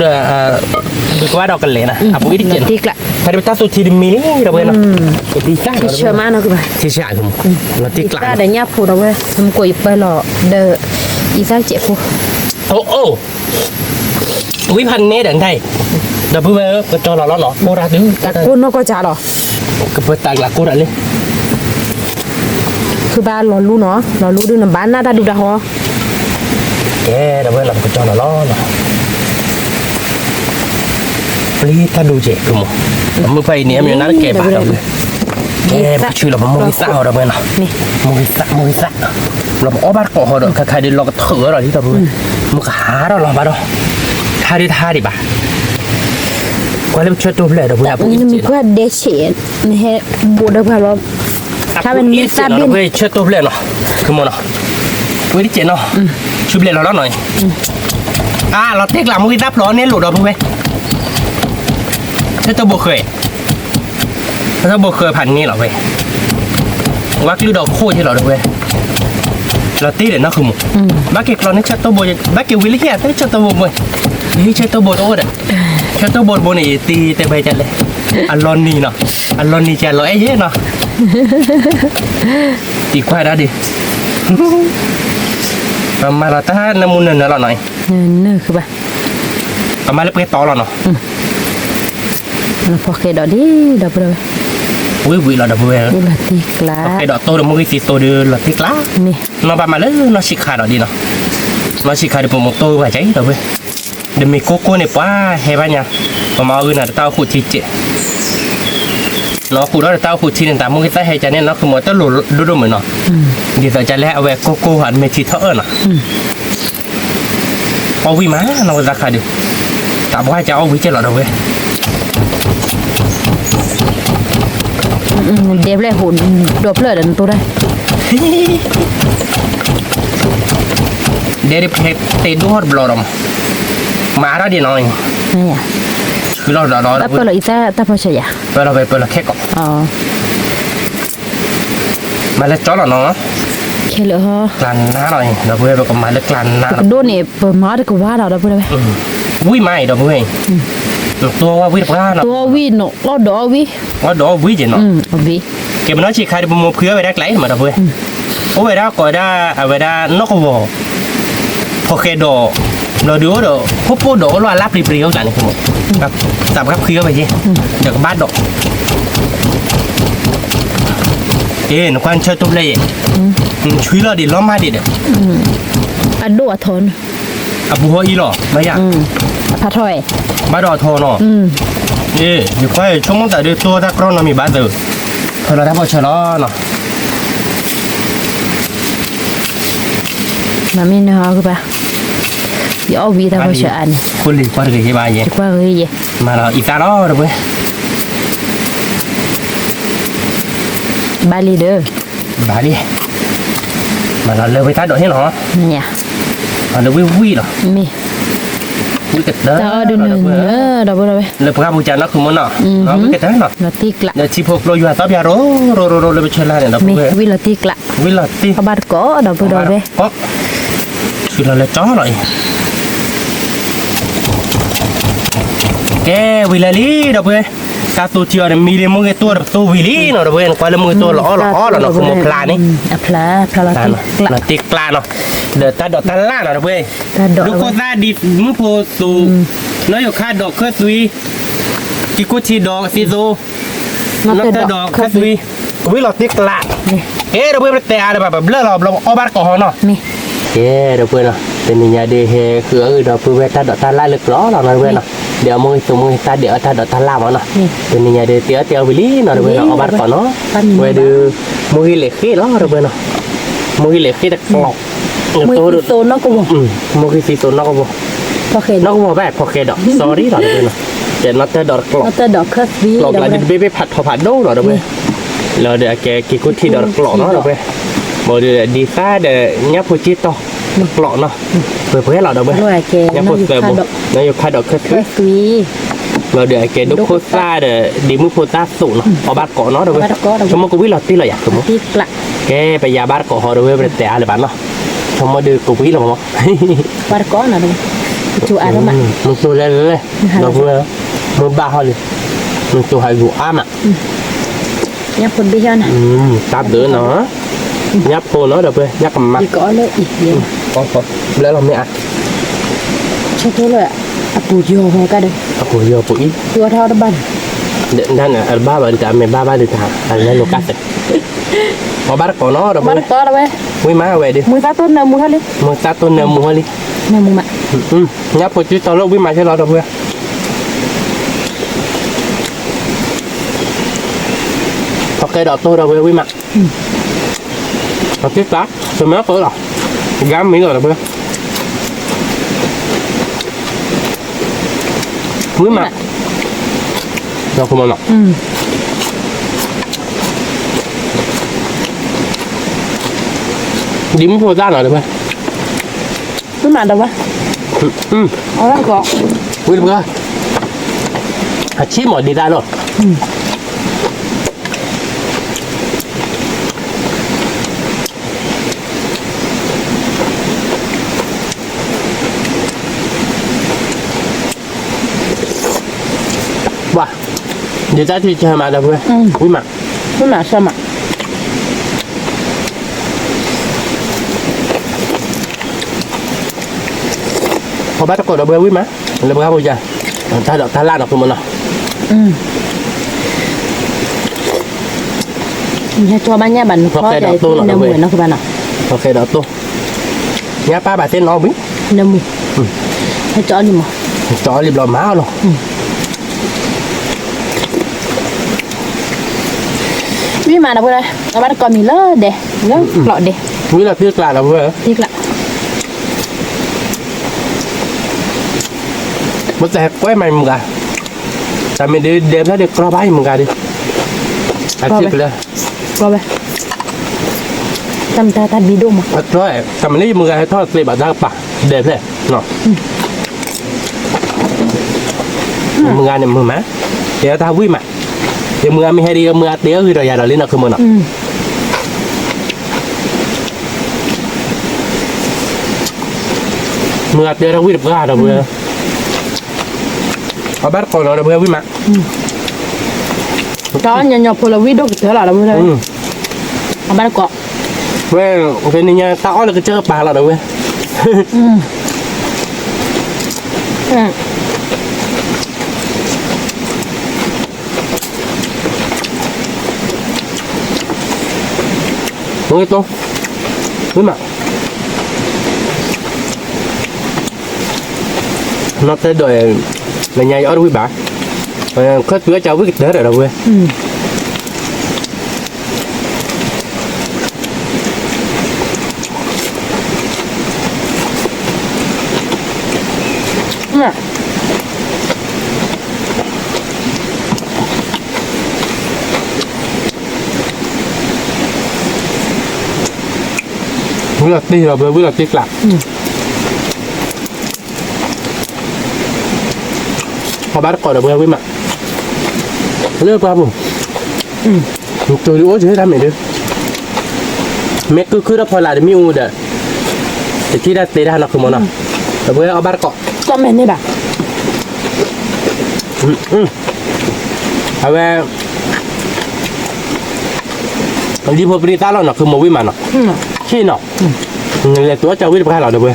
ว่าดอกกันเลยนะโบอีดิเจน quick la ใครไปตัดสุดทีมิลี่เราเว้ยเนาะดีใจ ti chama no ba ที่ใช่คือเราติดกลาง ta da nya pu da we sum ko i pa lo de i sa che pu โอ้วิพันธ์เนเดินไทยเดี๋ยวเพื่อนก็จอเราแล้วเนาะโบราณดื้อ ko no ko cha lo ก็เปิดตากหลักกูอะไรเลย คือba lo lu no lo lu du na ba na da du da ho แกเดี๋ยวเพื่อนเราก็จอเราแล้วเนาะปลีถ้าดูเจ๊กูมั้งมือไปเนี่ยมันนั่นแกบ้าเราเลยแกชื่อเราเป็นมวยสาวเราเพื่อนเนาะมวยสาวเราบอกบ้านเกาะเราใครๆเดินเราก็เถื่อเราที่เราเพื่อนมึงหาเราหรอบ้าเราท่าดิบ้าก็เลยช่วยตัวเลยเราเพื่อนปุ๊บ ni ko de che ne he bo da ba lo ถ้าเป็นมิซาบิน เว้ยช่วยตัวเลยเนาะคือมันเนาะเว้ยที่เจ๋เนาะช่วยเลยเราแล้วหน่อยเราเทคหลังมือซับล้อเนี่ยหลุดเราเพื่อนช่วยตัวบุกเคยถ้าบุกเคยผ่านนี้หรอเว้ยวักลือดอกโคตรที่เราเว้ยเราตีเดี๋ยวน่าคือหมุบ้าเก็บเราเนี่ยช่วยตัวบุกบ้าเก็บวิลลี่แค่ได้ช่วยตัวบุกเว้ยนี่ช่วยตัวบุกโอ้เด้ช่วยตัวบุกนี่ตีเตะไปจัดเลยอัลลอนนี่เนาะอัลลอนนี่จะร้อยเยอะเนาะตีควายได้ดิมาเราถ้าน้ำมันเนื้อเราหน่อย neคือba มาแล้วไปต่อเราเนาะ na po ke do di da bro vui là được vui bu là tik lá cái đó tôi được mua cái gì tôi được là tiếc lá nè nó bà mà lớn nó xịt khai đó đi nó xịt khai được một tôi vài cháy rồi để mình cô này quá hay ba nhà mà ơi là tao khụt thịt chị nó khụt đó là tao khụt thịt nên tao mua cái tay hay cho nên nó không muốn tao lùi đôi mình nó thì giờ cho lẽ về cô hẳn mày thịt thở nè ô vi má nó ra khai được tao bỏ hai cháu ô vi chơi lọt rồi đẹp lại hồn đột lời đần tôi đây để tê đua bò rồi mà ra đi nói này à cứ lo đó ta phải là ta phải chơi à về là khét cọ mà là chó là nó khét lửa ha clan ná rồi nó vừa còn mà là clan ná cái đôi này bờ má được quá đâu đó bữa đây vui mày đó vuiตัวว่าวิ่งบ้าน ตัววิ่งเนาะเราดอวิ่ง ว่าดอวิ่งจีเนาะ วิ่ง เก็บมันน้อยชีใครดูมือเพื่อไปได้ไกลมาได้เว้ยโอ้ไปได้ก็ได้ไปได้นกวัวพอเคดอเราดูว่าดอพวกดอเราลับรีบๆเขาจันนี่คือหมดครับสับครับคือไปจีเดี๋ยวก็บ้านดอกนกวันเชิดตุ้มเลยช่วยเราดิล้อมมาดิเด้ออันดูอัทนอ่ะบัวอีหรอไม่อยากพัดถอยบ้านดอทอเนาะอยู่ค่อยช่วงแต่เดือตัวถ้ากรอนเรามีบ้านเดือพอเราได้พอเชลอเนาะมาไม่เนาะคือปะอย่าเอาวีแต่พอเชอันคนหลีกว่าเรื่องที่บ้านยังกว่าเฮ้ยมาเราอีกตาล้อเด้อเว้ยบาลีเด้อบาลีมาเราเลยไปตัดดอกให้หรอเนี่ยมาเราวิ่งหรอมีวิ่งกัดเด้อดูหนึ่งเด้อบ่ได้เลยพระบูชานักขโมยเนาะเราวิ่งกัดเด้อเนาะลาติกละเดี๋ยวชีพโปรอยู่ต่อไปโรเลยไปเชล่าเนี่ยเรามีวิลาติกละวิลาติกบาดก็เด้อบ่ได้เว้ยก็คือเราเลยจ้อหน่อยแกวิลาลีเด้อเว้ยกาตัวเทียนมีเรื่องมึงไอ้ตัววิลีเนาะเว้ยกว่าแล้วมึงตัวล้อเนาะคือมึงพลานี่พลาลาติกลาเนาะเดี๋ยวตาดอกตาล่าเนาะเว้ยลูกก็ตาดิมึงโพสูน้อยอยู่ค่าดอกเคยซุยกิกุชีดอกซีโซน้ำตาดอกเคยซุยวิลาติกลาเฮ้ยเราเว้ยแต่อะไรแบบเลือดเราเอาบาร์ก่อนเนาะเฮ้ยเราเว้ยเนาะเป็นยังไงดีเฮ้คือเราเว้ยตาดอกตาล่าเลือกล้อเราเว้ยเนาะเดี๋ยวมึงส่งมึงตาเดี๋ยวตาดอกตาล่ามาเนาะเป็นยังไงดีเตี้ยวิลี่เนาะเว้ยเอาบาร์ก่อนเนาะเว้ยดูมึงเล็กขี้ล้อเราเว้ยเนาะมึงเล็กขี้ตะกอกมือโซนนอกก็บอกมือคือโซนนอกก็บอกพอเคนนอกก็บอกแบบพอเคนดอก sorry หรอเนาะแต่นัตเตอร์ดอกกลอกนัตเตอร์ดอกเคสวีกลอกอะไรเบ๊ผัดผัดโดหรอเว้ยแล้วเดี๋ยวแกกินกุฏิดอกกลอกเนาะเว้ยบอกเดี๋ยวดีซ่าเดี๋ยวเนี้ยพูดจิตต่อกลอกเนาะเพื่อให้เราเว้ยเนี้ยพูดเติมนายกคาดอกเคสวีเราเดี๋ยวแกดูโคซ่าเดี๋ยวดีมือโคซ่าสูงเนาะเอาบาร์ก่อนเนาะเว้ยชั่วโมงกูวิ่งหลอดตีเลยอยากสมมติแกไปยาบาร์ก่อนเว้ยไปแต่อะไรบ้างเนาะชมมาดูกูวิ่งหรอมั้งบาร์ก่อนนะดูจูอาร์มั้งมึงตัวเล่นเลยเราเพื่อมึงบ้าเขาเลยมึงตัวหายหัวอ้ามอ่ะยับคนไปยันตับเดือเนาะยับโพเนาะเดี๋ยวเพื่อยับกับมัดอีกก้อนเลยอีกเดียวก็แล้วเราไม่อ่ะใช่ตัวเลยอ่ะปูโยหัวกันเลยปูโยปูอีตัวเท่าดับบันเด่นด้านอ่ะบ้าบันจะไม่บ้าดิท่าอะไรโลกัสเอาบาร์ก่อนเนาะเดี๋ยวบาร์ก่อนเลยวิ่งมาเว้ยดิมือตาต้นเนื้อมือเขาเลยมือตาต้นเนื้อมือเขาเลยเนื้อมือมายับพอจุดตอนเราวิ่งมาใช่เราเดี๋ยวเพื่อพอแกดอกตัวเราวิ่งมาเอาติ๊กตักสมัยตัวหรอย้ำมีหน่อยเดี๋ยวเพื่อวิ่งมาเราคุมมันหรอดิ้มโพซ่าหน่อยได้ไหมขึ้นมาได้ปะเอาแล้วก็วิ่งไปเลยอาชีพหมดดีได้หรอว้าเดี๋ยวจะที่จะมาได้เพื่อวิ่งมาใช่ไหมพอบ้านตะโกนเราเบื่อวิ่งมั้ยเราเบื่อผู้ชายถ้าดอกท่าล่าดอกคุณมันเนาะ Nhà cho ba nhà bạn Ok, khó đọc chạy tôi là năm về. mươi nó các bạn ạ. Ok đó tôi nhá ba bà tên nó biết 50. Nhà cho đi mà. cho liệp lò máu rồi Vì mà đâu đây, nó bắt con mình lỡ để lỡ lọ để nghĩ là tiếc lại là vừa tiếc lại. một tẹp quay mày một gà tại mình đi đem ra được co bái một gà đi ăn tiếc lên Rồi vậy. Tâm ta ta bị đụng mà. thật rồi tầm này một gà thôi thì bạn ra bả đẹp thế nó một gà này mưa má thì ta vui mà thì mưa mình hay đi mưa tía khi rồi giờ rồi lên nó không mưa nào mưa tía nó vui được gà rồi mưa ở bát còn nó được mưa vui mà Đó nhỏ nhỏ phô là video của thế là đâu đây. Nó bắt có. về cái này nha tao là cái chơi bà là đâu về đúng không đúng mà nó tới đời là nhà ở đâu bà có bữa cháu với cái tết ở đâu về với là ti rồi với là tiếc lạc họ bắt còn được với mặt lỡ qua vùng tôi đi uống chứ hết mày đi mẹ cứ đó phải là để miu để khi đã tê ra nó không muốn nào rồi với họ bắt cọ Cho mẹ đi bà. về đi phố đi ta nó không mua với mà nó khi nào người tuổi cháu biết bao là được với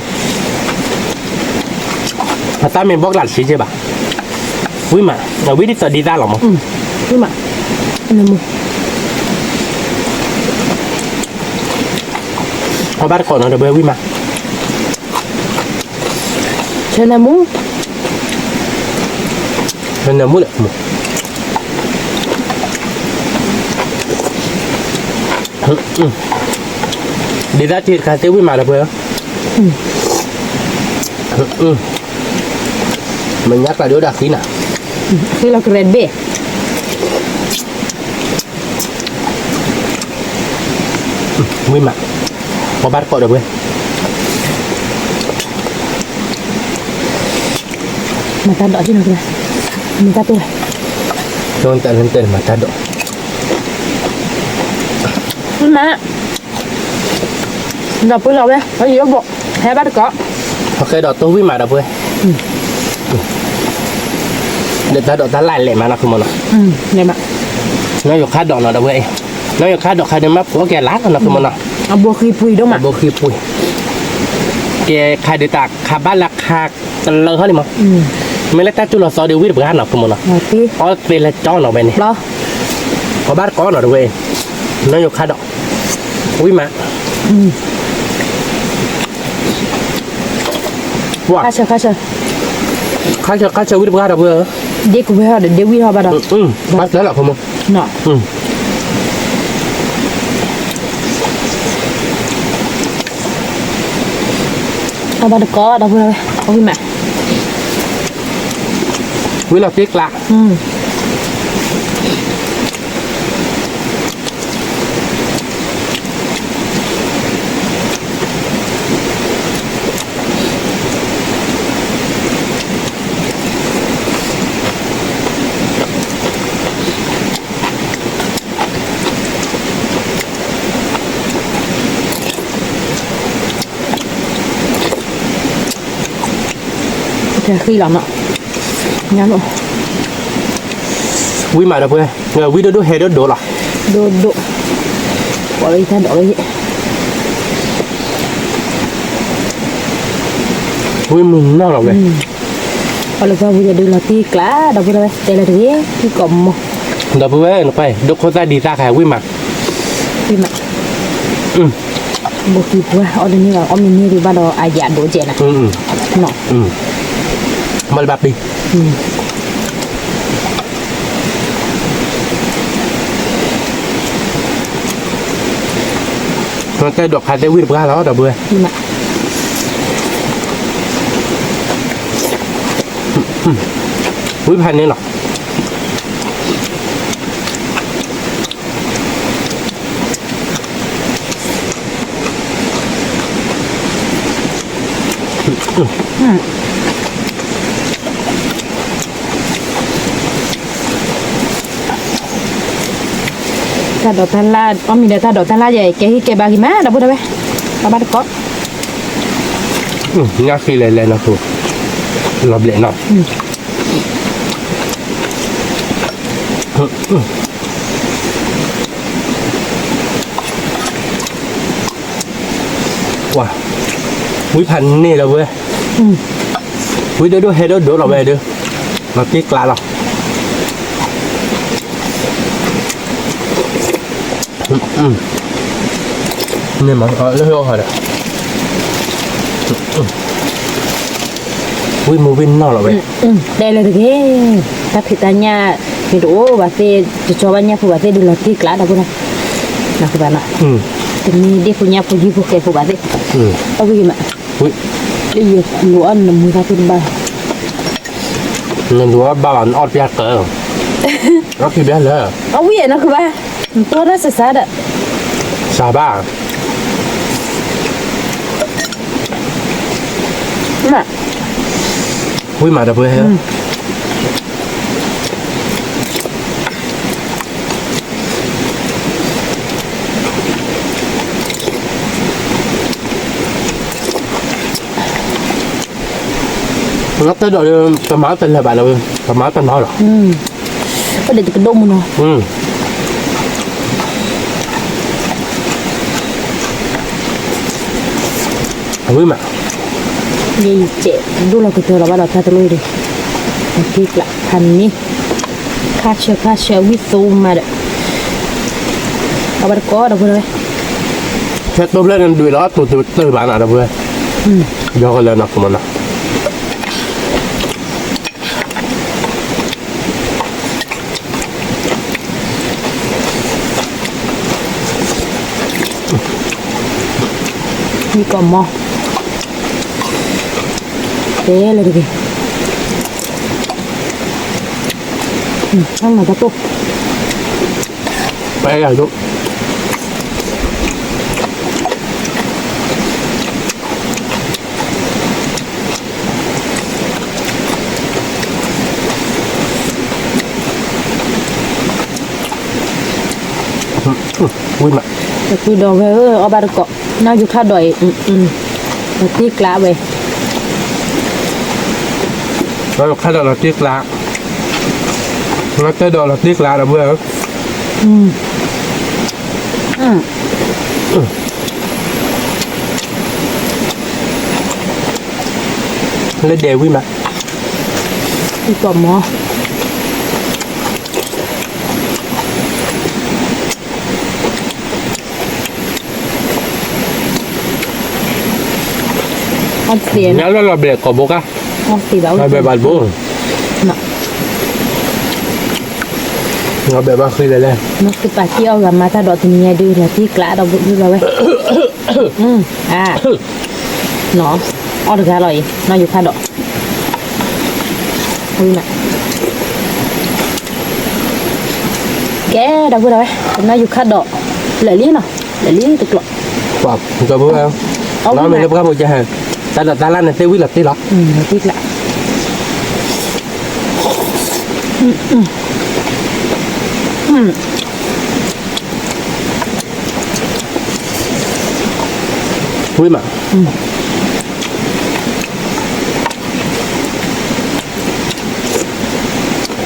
ta mình bóc lạt xí chứ bà với mà nó biết đi tờ đi ta lắm không Với mà. Nó mua. họ bắt còn nó được với mà Thế là muốn nên là muốn được đi ra thì khai tiêu với mà được với mình nhắc là đứa đặc tí nào khi là keren bê. với mà họ bắt còn được với Mà ta đỏ chứ nào kìa. Mình ta tôi. cho anh lên tên mà ta độ Mà. Gặp với lâu đấy. Có gì không bộ. Thế bắt có. ok đó tôi với mà được với để ta độ ta lại lệ mà nó không muốn nào Này mà. nó được khá đỏ nó được với nó được khá đỏ khai đến mắt của cái lát nó không muốn nào À bùa khi pùi đâu mà. bố khi bụi cái khai để tạc khai bát là khai tần lơ hết đi mà mấy lấy ta chú là sao điều biết được hát nào không muốn nào Mà tí. có tên là cho nó bên này Đó. có bát có nó được về nó được khá đỏ quý mà wow Khá khác cho biết được hát đâu vừa Đi cùng với họ để đi họ bắt đầu. bát đó là không muốn Nọ. À bắt có đâu rồi. Ôi mẹ. quý là tiếc lạ Thế khi lắm ạ. Nhá lộ. quý mà đâu vừa người quý đứa hết đứa là Độ. Bỏ đi thêm đỏ cái gì. quý mình nó là về Ở lúc bây giờ đưa là tí lá đâu có đây. Đây là thế. Cái cổng mà. đâu vừa nó phải đâu có ra đi ra khai quý mà พี่มา อืม บุกีบัวเอาเดี๋ยวนี้ว่าเอามินี่ดีบ้าดออายาโดเจนะ อืม เนาะ มันแบบดีมันจะดอกคาเดวิดบ้าแล้วดอกเบื่อ พี่มา วิพันนี่หรอถ้าดอกทันลาเอามีเดี๋ยวถ้าดอกทันลาใหญ่แกให้แกบากิมาดับบุได้ไหมเอาบ้านก็ ง่ายคือเลยนะครูรอบเละหน่อยว้าวิพันนี่เราเว้ยวิเดี๋ยวดูเฮดดูเราไปดูเราตีกลาเรานี่มันเรื่องอะไรวิมูวินนอกเราไป đây là thế các thị ta nhà thì đủ và xe cho bạn nhà phụ bà xe đi là tí lá đâu này là phụ bà nọ thì mi đi phụ nhà phụ gì phụ kẻ phụ bà xe ở cái gì mà đi việc lúa ăn là mùi ra trên bà nên lúa ba bạn ọt bia cỡ nó khi bé lỡ ở cái nó phụ bà tôi đã sợ sợ đó sa ba mà vui mà đập hơi nó tới rồi tao máu tên là bạn đâu tao máu tên máu rồi có để cái đông nó vui mà gì chị đu là cái từ là bắt đầu ta tôi đi thì là thành ní cá chê với tôm mà đấy ở bắt có đâu rồi thế tôi lên đuổi đó tôi bạn nào đâu vừa do cái lên nào của mình nào đi còn mò thế là được ăn mà ta tốt bé rồi chú vui mà tôi đồ về ở ba cọ nó dù khá đòi một tí lá về rồi khai đầu là tiếc lá nó tới đó là tiếc lá là vừa lên đều quý mà đi còn mò ăn tiền nhớ là bể có bốc á ăn tiền đâu là bể bát bố nè nó bể bát khi lên nó cứ phải chiêu là mà ta đọt thì nhà đi là tí lá đâu cũng như rồi à nó ăn được ra rồi nó dùng pha đọt ui nè cái đâu có đâu nó dùng khá đọt lại lý nào lại lý được lọ wow có bố không nó mình nó có một chai hàng ta lan này tiêu quý là tí lọ tí lạ quý mà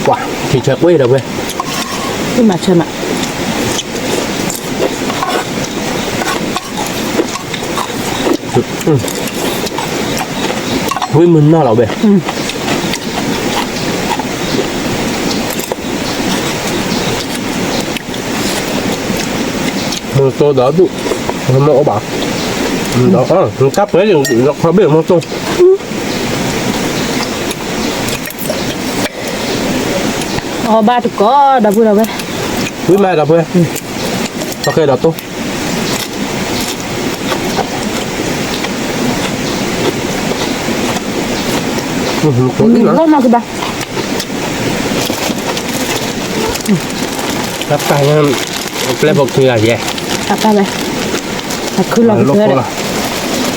wow thì chợt quý đâu quê cái mà chơi mà quý mình nó lẩu bể tôi đỡ tụ không nó bảo đó cắp với đường nó khó biết không tôi ba tụi có đập vừa đâu vậy quý mai đập với ok đập tôi ngon mà cái ba cắp tay nha lấy bột thì là gì cắp tay vậy cứ lo cái đấy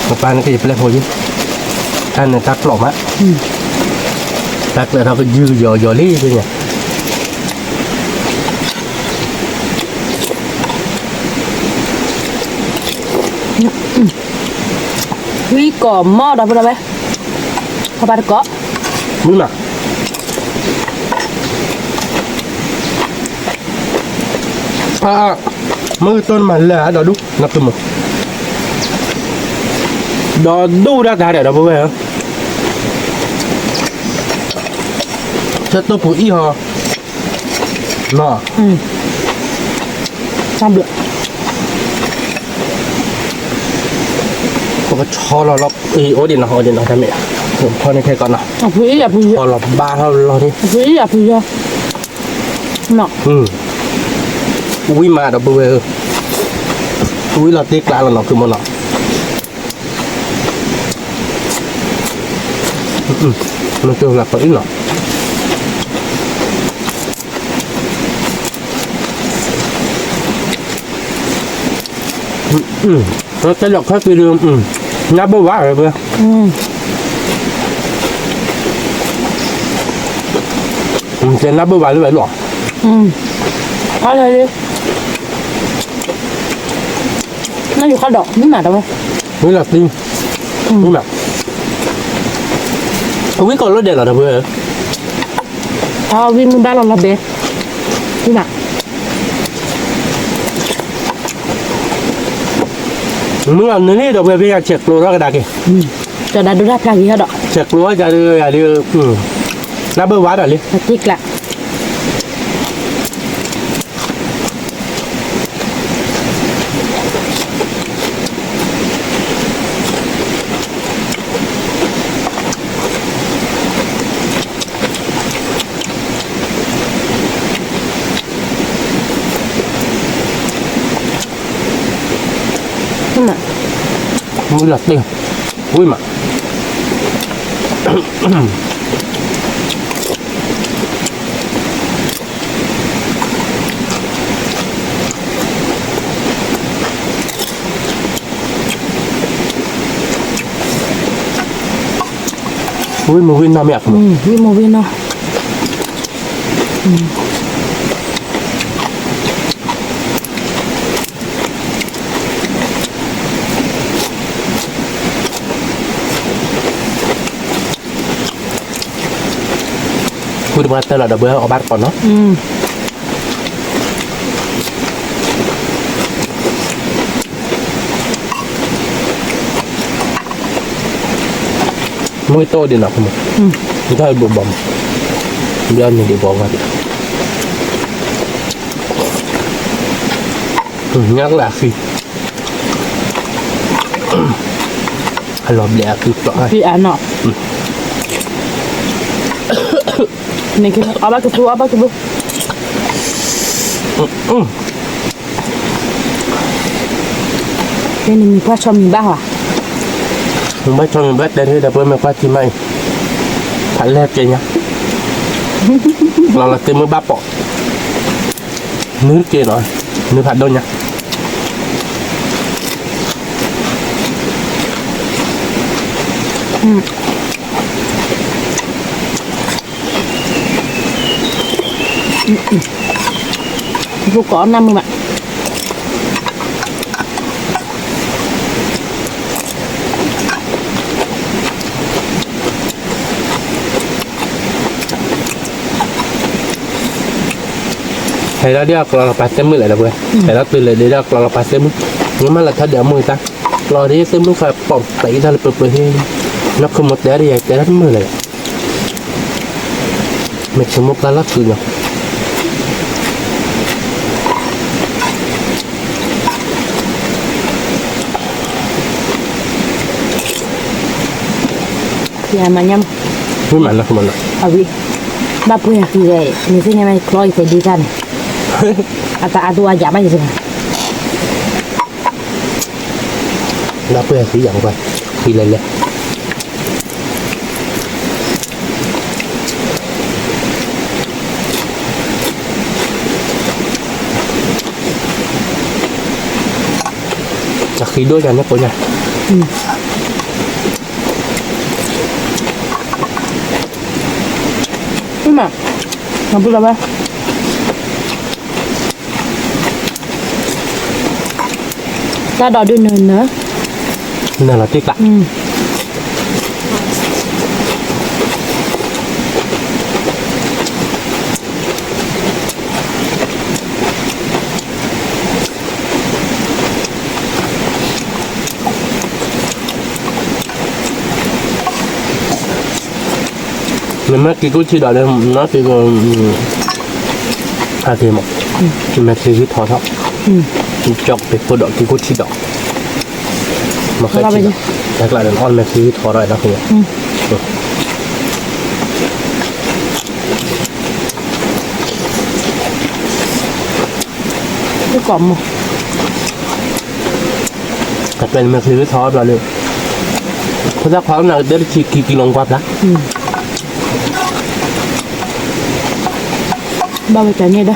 một bàn cái gì lấy bột gì anh này tắc lỏng á tắc là nó cái dư dò lý thôi nhỉ quý cỏ mò đập vừa đâu vậy ba tụi có đúng nàoมือต้นมันเลยดอดุนักตัวมึงดอดูได้แต่เดี๋ยวเราไปเหรอจะตัวผู้อีหอน่ะxong được ก็ชอเราโอเดียนนะทำไมผมพอในแค่ก่อนนะ quý là quý พอเราบ้าเราดิ quý là quý nọ อุ้ยมาดับเบิลอุ้ยเราตีกลางเราหนอคือมันหนอมันจะหลับไปอีกหรอเราจะหลอกเขาไปเรื่องนับบ่ว่าอะไรเพื่อจะนับบ่ว่าหรือเปล่าหรอเอาเลยดิnóอยู่ข้าวดอกนี่หมาทำไม นี่แหละจริงนี่แหละอุ้ยก่อนรถเด็ดเหรอเพื่อน เอาวิ่งมึงบ้านเราละเบสนี่หมา มึงเอาเนื้อนี่เดี๋ยวไปพี่เช็คโลแล้วก็ได้กี่ จะได้ดูได้พลากี่ข้าวดอก เช็คโลจะดูอะไรนับเบอร์วัดอะไร มาติ๊กละนี่หมา มึงหลับดิอุ้ยมาอุ้ยมึงวิ่งน้ำอยากมึง วิ่งมาวิ่งเนาะ คุยมาตลอดเบอร์เอาบัตรก่อนเนาะมึงโตดีนะคุณมึงถ้าบุบบอมเดี๋ยวนี่ดีบอกว่าnhắc là khi lọp lẹ khi tọaพี่อ่านเนาะนี่คือเอาบ้ากับตัวเอาบ้ากับตัวนี่มีพ่อชอบมีบ้าว่ะ mình bắt cho mình bắt đến đây là bữa mình qua thì mày phải lép chơi nhá là tên mới bắp bỏ nước kia rồi nước hạt đâu nhá vô có 50 bạn thầy đã đi học là phải xem mới lại là vừa thầy đã từ lại đi học là phải xem nhưng mà là thật để mười ta lo đi xem lúc phải bỏng tẩy ra là bự hết nó không một đẻ đi cái đất mưa này mình chỉ một cái lát từ nhở ya manyam vui mà nó không mà awi ba punya kire ni sini mai kloi ke di kan ata adu aja ba sih nó bây giờ sử dụng coi thì lên lên chắc khi đôi cho nó cô nha mà không biết đâu ba ta đòi đưa nữa nên là tiếc lắm nhưng mà cái cút chi đó là nó thì hà thì một nhưng mà thì cái thọ thọ chọc để phụ đỡ cái cút chi đó mà cái chi chắc là đàn on mà thì thọ rồi đó không cái cọm mà thậtเป็นmà thì thọ rồi luônเพราะถ้าความหนักเดี๋ยวจะกิโลกว่าละ bao cái trái này đó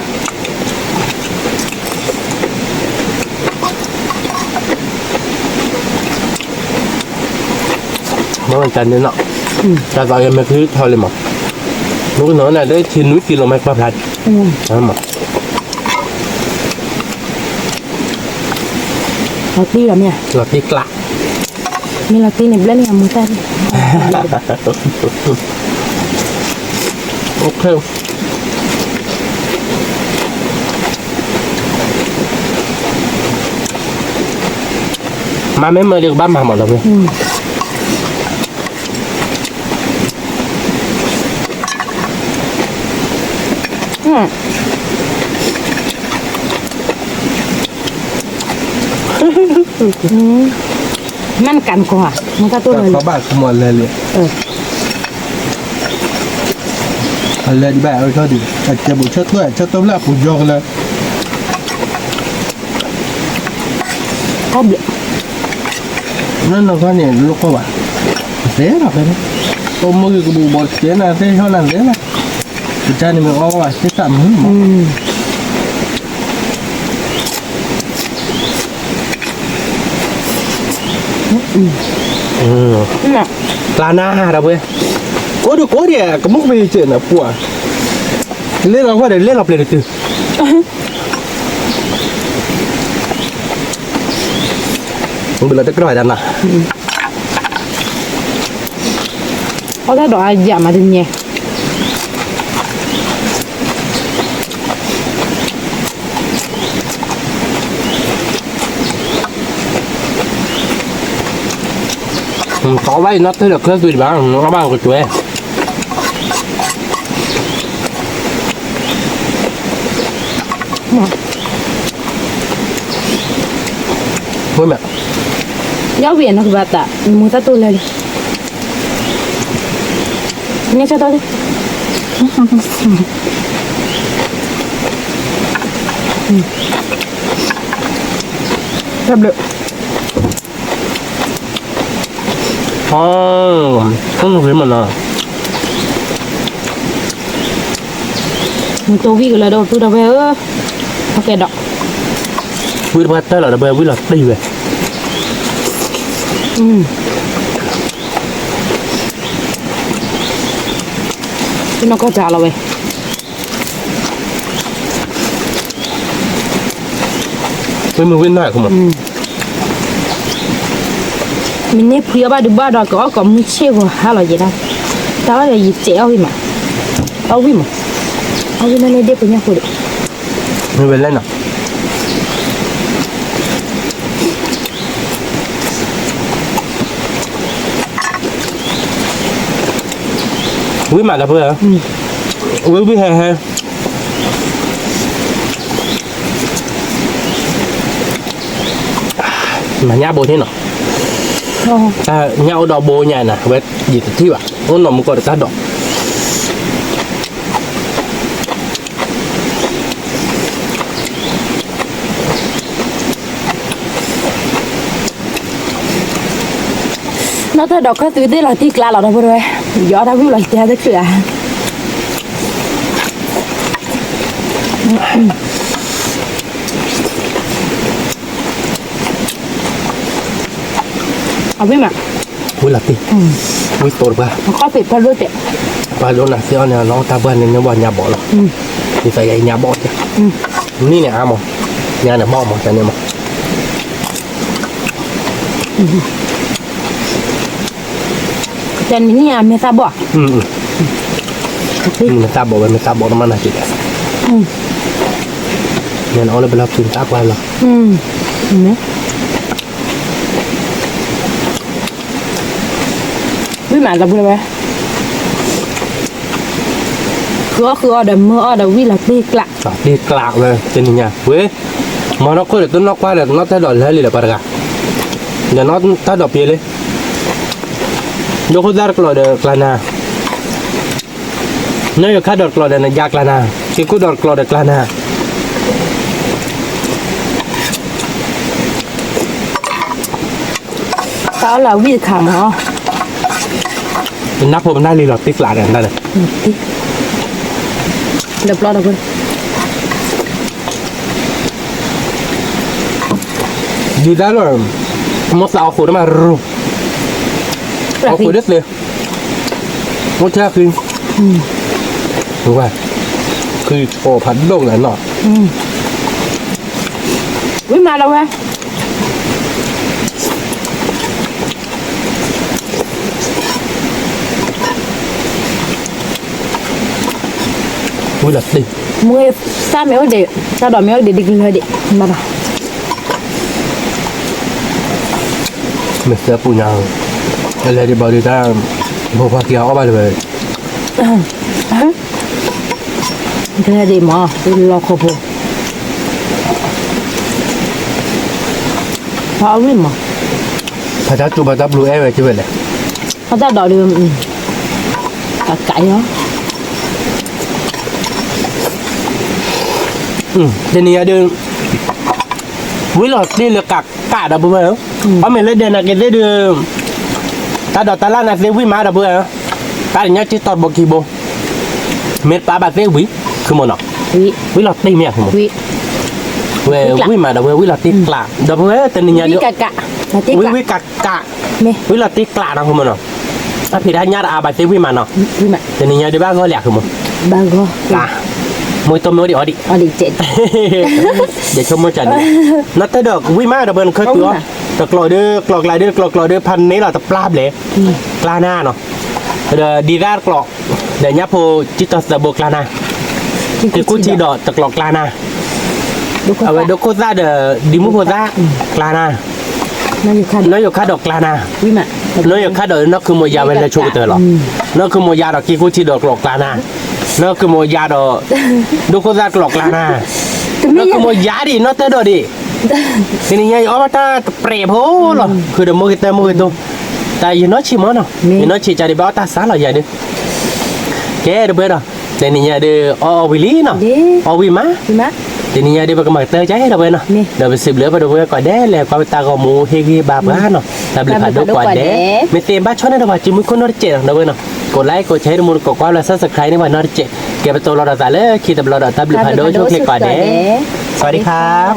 nó bằng chân đấy nọ ta gọi em cứ thôi lên mà lúc nó này đấy trên núi km qua lại đó mà là tí là mẹ là tí lạ mình là tí này lên nhà mua tay ok mà mấy mới được bám mà đâu vậyมันกันกว่ามันก็ตัวเลย có bạn không muốn lên liền lên đi bạn ơi thôi đi cái bộ chất thôi chất tóm lại của giò là có bị nó có này lúc các bạn dễ là cái tôm mưa cái bù bọt dễ là thế thôi là dễ là cái cha này mình ngon rồi cái tạm hứng là na đâu vậy cố đi cái mức về chuyện là của lên là qua để lên lọc lên được từ không biết là cái loại đàn nào có cái đoạn giảm mà đừng nhẹ có vậy nó thấy được cái gì bán nó bao cái chuối thôi mẹ giáo viên nó bà tạ mua ta tôi lên nghe cho tôi đi được không phải mà nào mình tôi vi là đâu tôi đâu về ok đó quý bà ta là về quý là đi về nó có trả là về mình quên lại không ạ mình nếp phía ba được ba đòi có mình chia vào hai loại gì đâu đó là gì chéo đi mà áo đi mà áo đi nên đẹp của nhau rồi mình về lên nào quý mà là vừa quý hè mà nhá bồi thế nào ta nhau đỏ bồ nhà nè với gì thì thiếu à ôn nó một con ta đỏ nó thấy đọc cái thứ đấy là tí là đâu rồi gió đâu cũng lại theo thế cửaเอาไปมา vui là tí vui tốt quá มันก็ปิดพอรู้เด็ và luôn là xưa này nó ta bên nên nó vào nhà bỏ rồi thì phải dạy nhà bỏ chứ ní nè mà nhà này bỏ mà cho nên mà แต่นี่อ่ะไม่ทราบบ่ mình ta bỏ bên mình ta bỏ nó mà là chị đấy nên nó là bên lớp chúng ta qua rồi เห็นไหมวิ่งมาจับเลยไหมคือเอาเดี๋ยวมือเอาเดี๋ยววิ่งหลักตีกละ đi cạo rồi trên nhà quế mà nó có được tôi nó qua được nó thay đổi lấy là bà cả giờ nó thay đổi bia lên nó có ra được loại được là na nếu như khác được loại được là giặc là na cái có được loại được là na tao làวิ่งขำเหรอ นับผมได้เลยหรอติ๊กหลาดได้เลย เดี๋ยวปลอดภัย ดีได้เลยมดเอาขวดมารูเอาขวดได้เลยมดแค่คือรู้ป่ะคือโอ้พันโลกเลยเนาะ วิ่งมาแล้วเว้ย vui là đi mười sao méo để sao đỏ méo để đi hơi để mà bảo mình sẽ phụ nhau đây là đi bảo đi ta bộ phạt kéo bao giờ cái này để mà tôi lo khổ khổ họ biết mà phải ta chụp ta blue air về chứ vậy này họ ta đỏ được cả cãi đó thế này đưa vui là đi là cả đã bữa không ở mình lên đây là cái dễ đưa ta đợt ta lan là dễ vui mà đã bữa không ta để nhớ chỉ tọt bộ kỳ bộ mệt ba bạc dễ quýคือmột nọ quý là tì mẹ không quý về quý mà đã bữa quý là tì lạ đã bữa tên này quý nhớ cả là tí quý cả mẹ quý là tì lạ đâu không một nọ à thì đã nhớ là bạc dễ quý mà nọ quý mà tên này nhớ đi ba gói lẹ không một ba gói là môi tôm đi ở đi chết để cho môi trần nó tới được vui má được bên khơi cửa được lòi đưaพันนี้là tập plab để plana nó rồi đi ra lọ để nhấp hồ chỉ tập tập bộ plana thì cũng chỉ đỏ tập lọ plana ở bên đó có ra để đi mua ra plana nóอยู่ค่าดอกplana วิมา nóอยู่ค่าดอกnóคือมวยาเป็นเลยชูเตอร์หรอnóคือมวยาดอกกี่cũng chỉ đỏ lọ plana nóคือมวยาดอกดูก็ra lọ plana nóคือมวยาดิnó tới đỏ đi thì này ở ta prep hố rồiคือเดี๋ยวมือตัวแต่ยังน้อยชิมมั้งยังน้อยชิจะได้บอกตาสาหร่ายดิแกเดี๋ยวเบื่อเนาะแต่นี่ยังเดี๋ยวเอาวิลีเนาะเอาวิมาแต่นี่ยังเดี๋ยวไปเตอร์ใจเดี๋ยวเบื่อเนาะเดี๋ยวไปสืบเหลือไปเดี๋ยวเบื่อก่อนเด้แล้วก็ไปตากอมูเฮกีบาบ้าเนาะตาบลิพัดดูก่อนเด้ไม่เต็มบ้านชนเดี๋ยวว่าจิมุคนนอร์เจเดี๋ยวเบื่อเนาะกดไลค์กดแชร์ดูมือกดความแล้วซับสไครต์ในวันนอร์เจเก็บไปตัวเราได้เลยคิดแต่เราได้ตาบลิพัดดูช่วยคลิกก่อนเด้สวัสดีครับ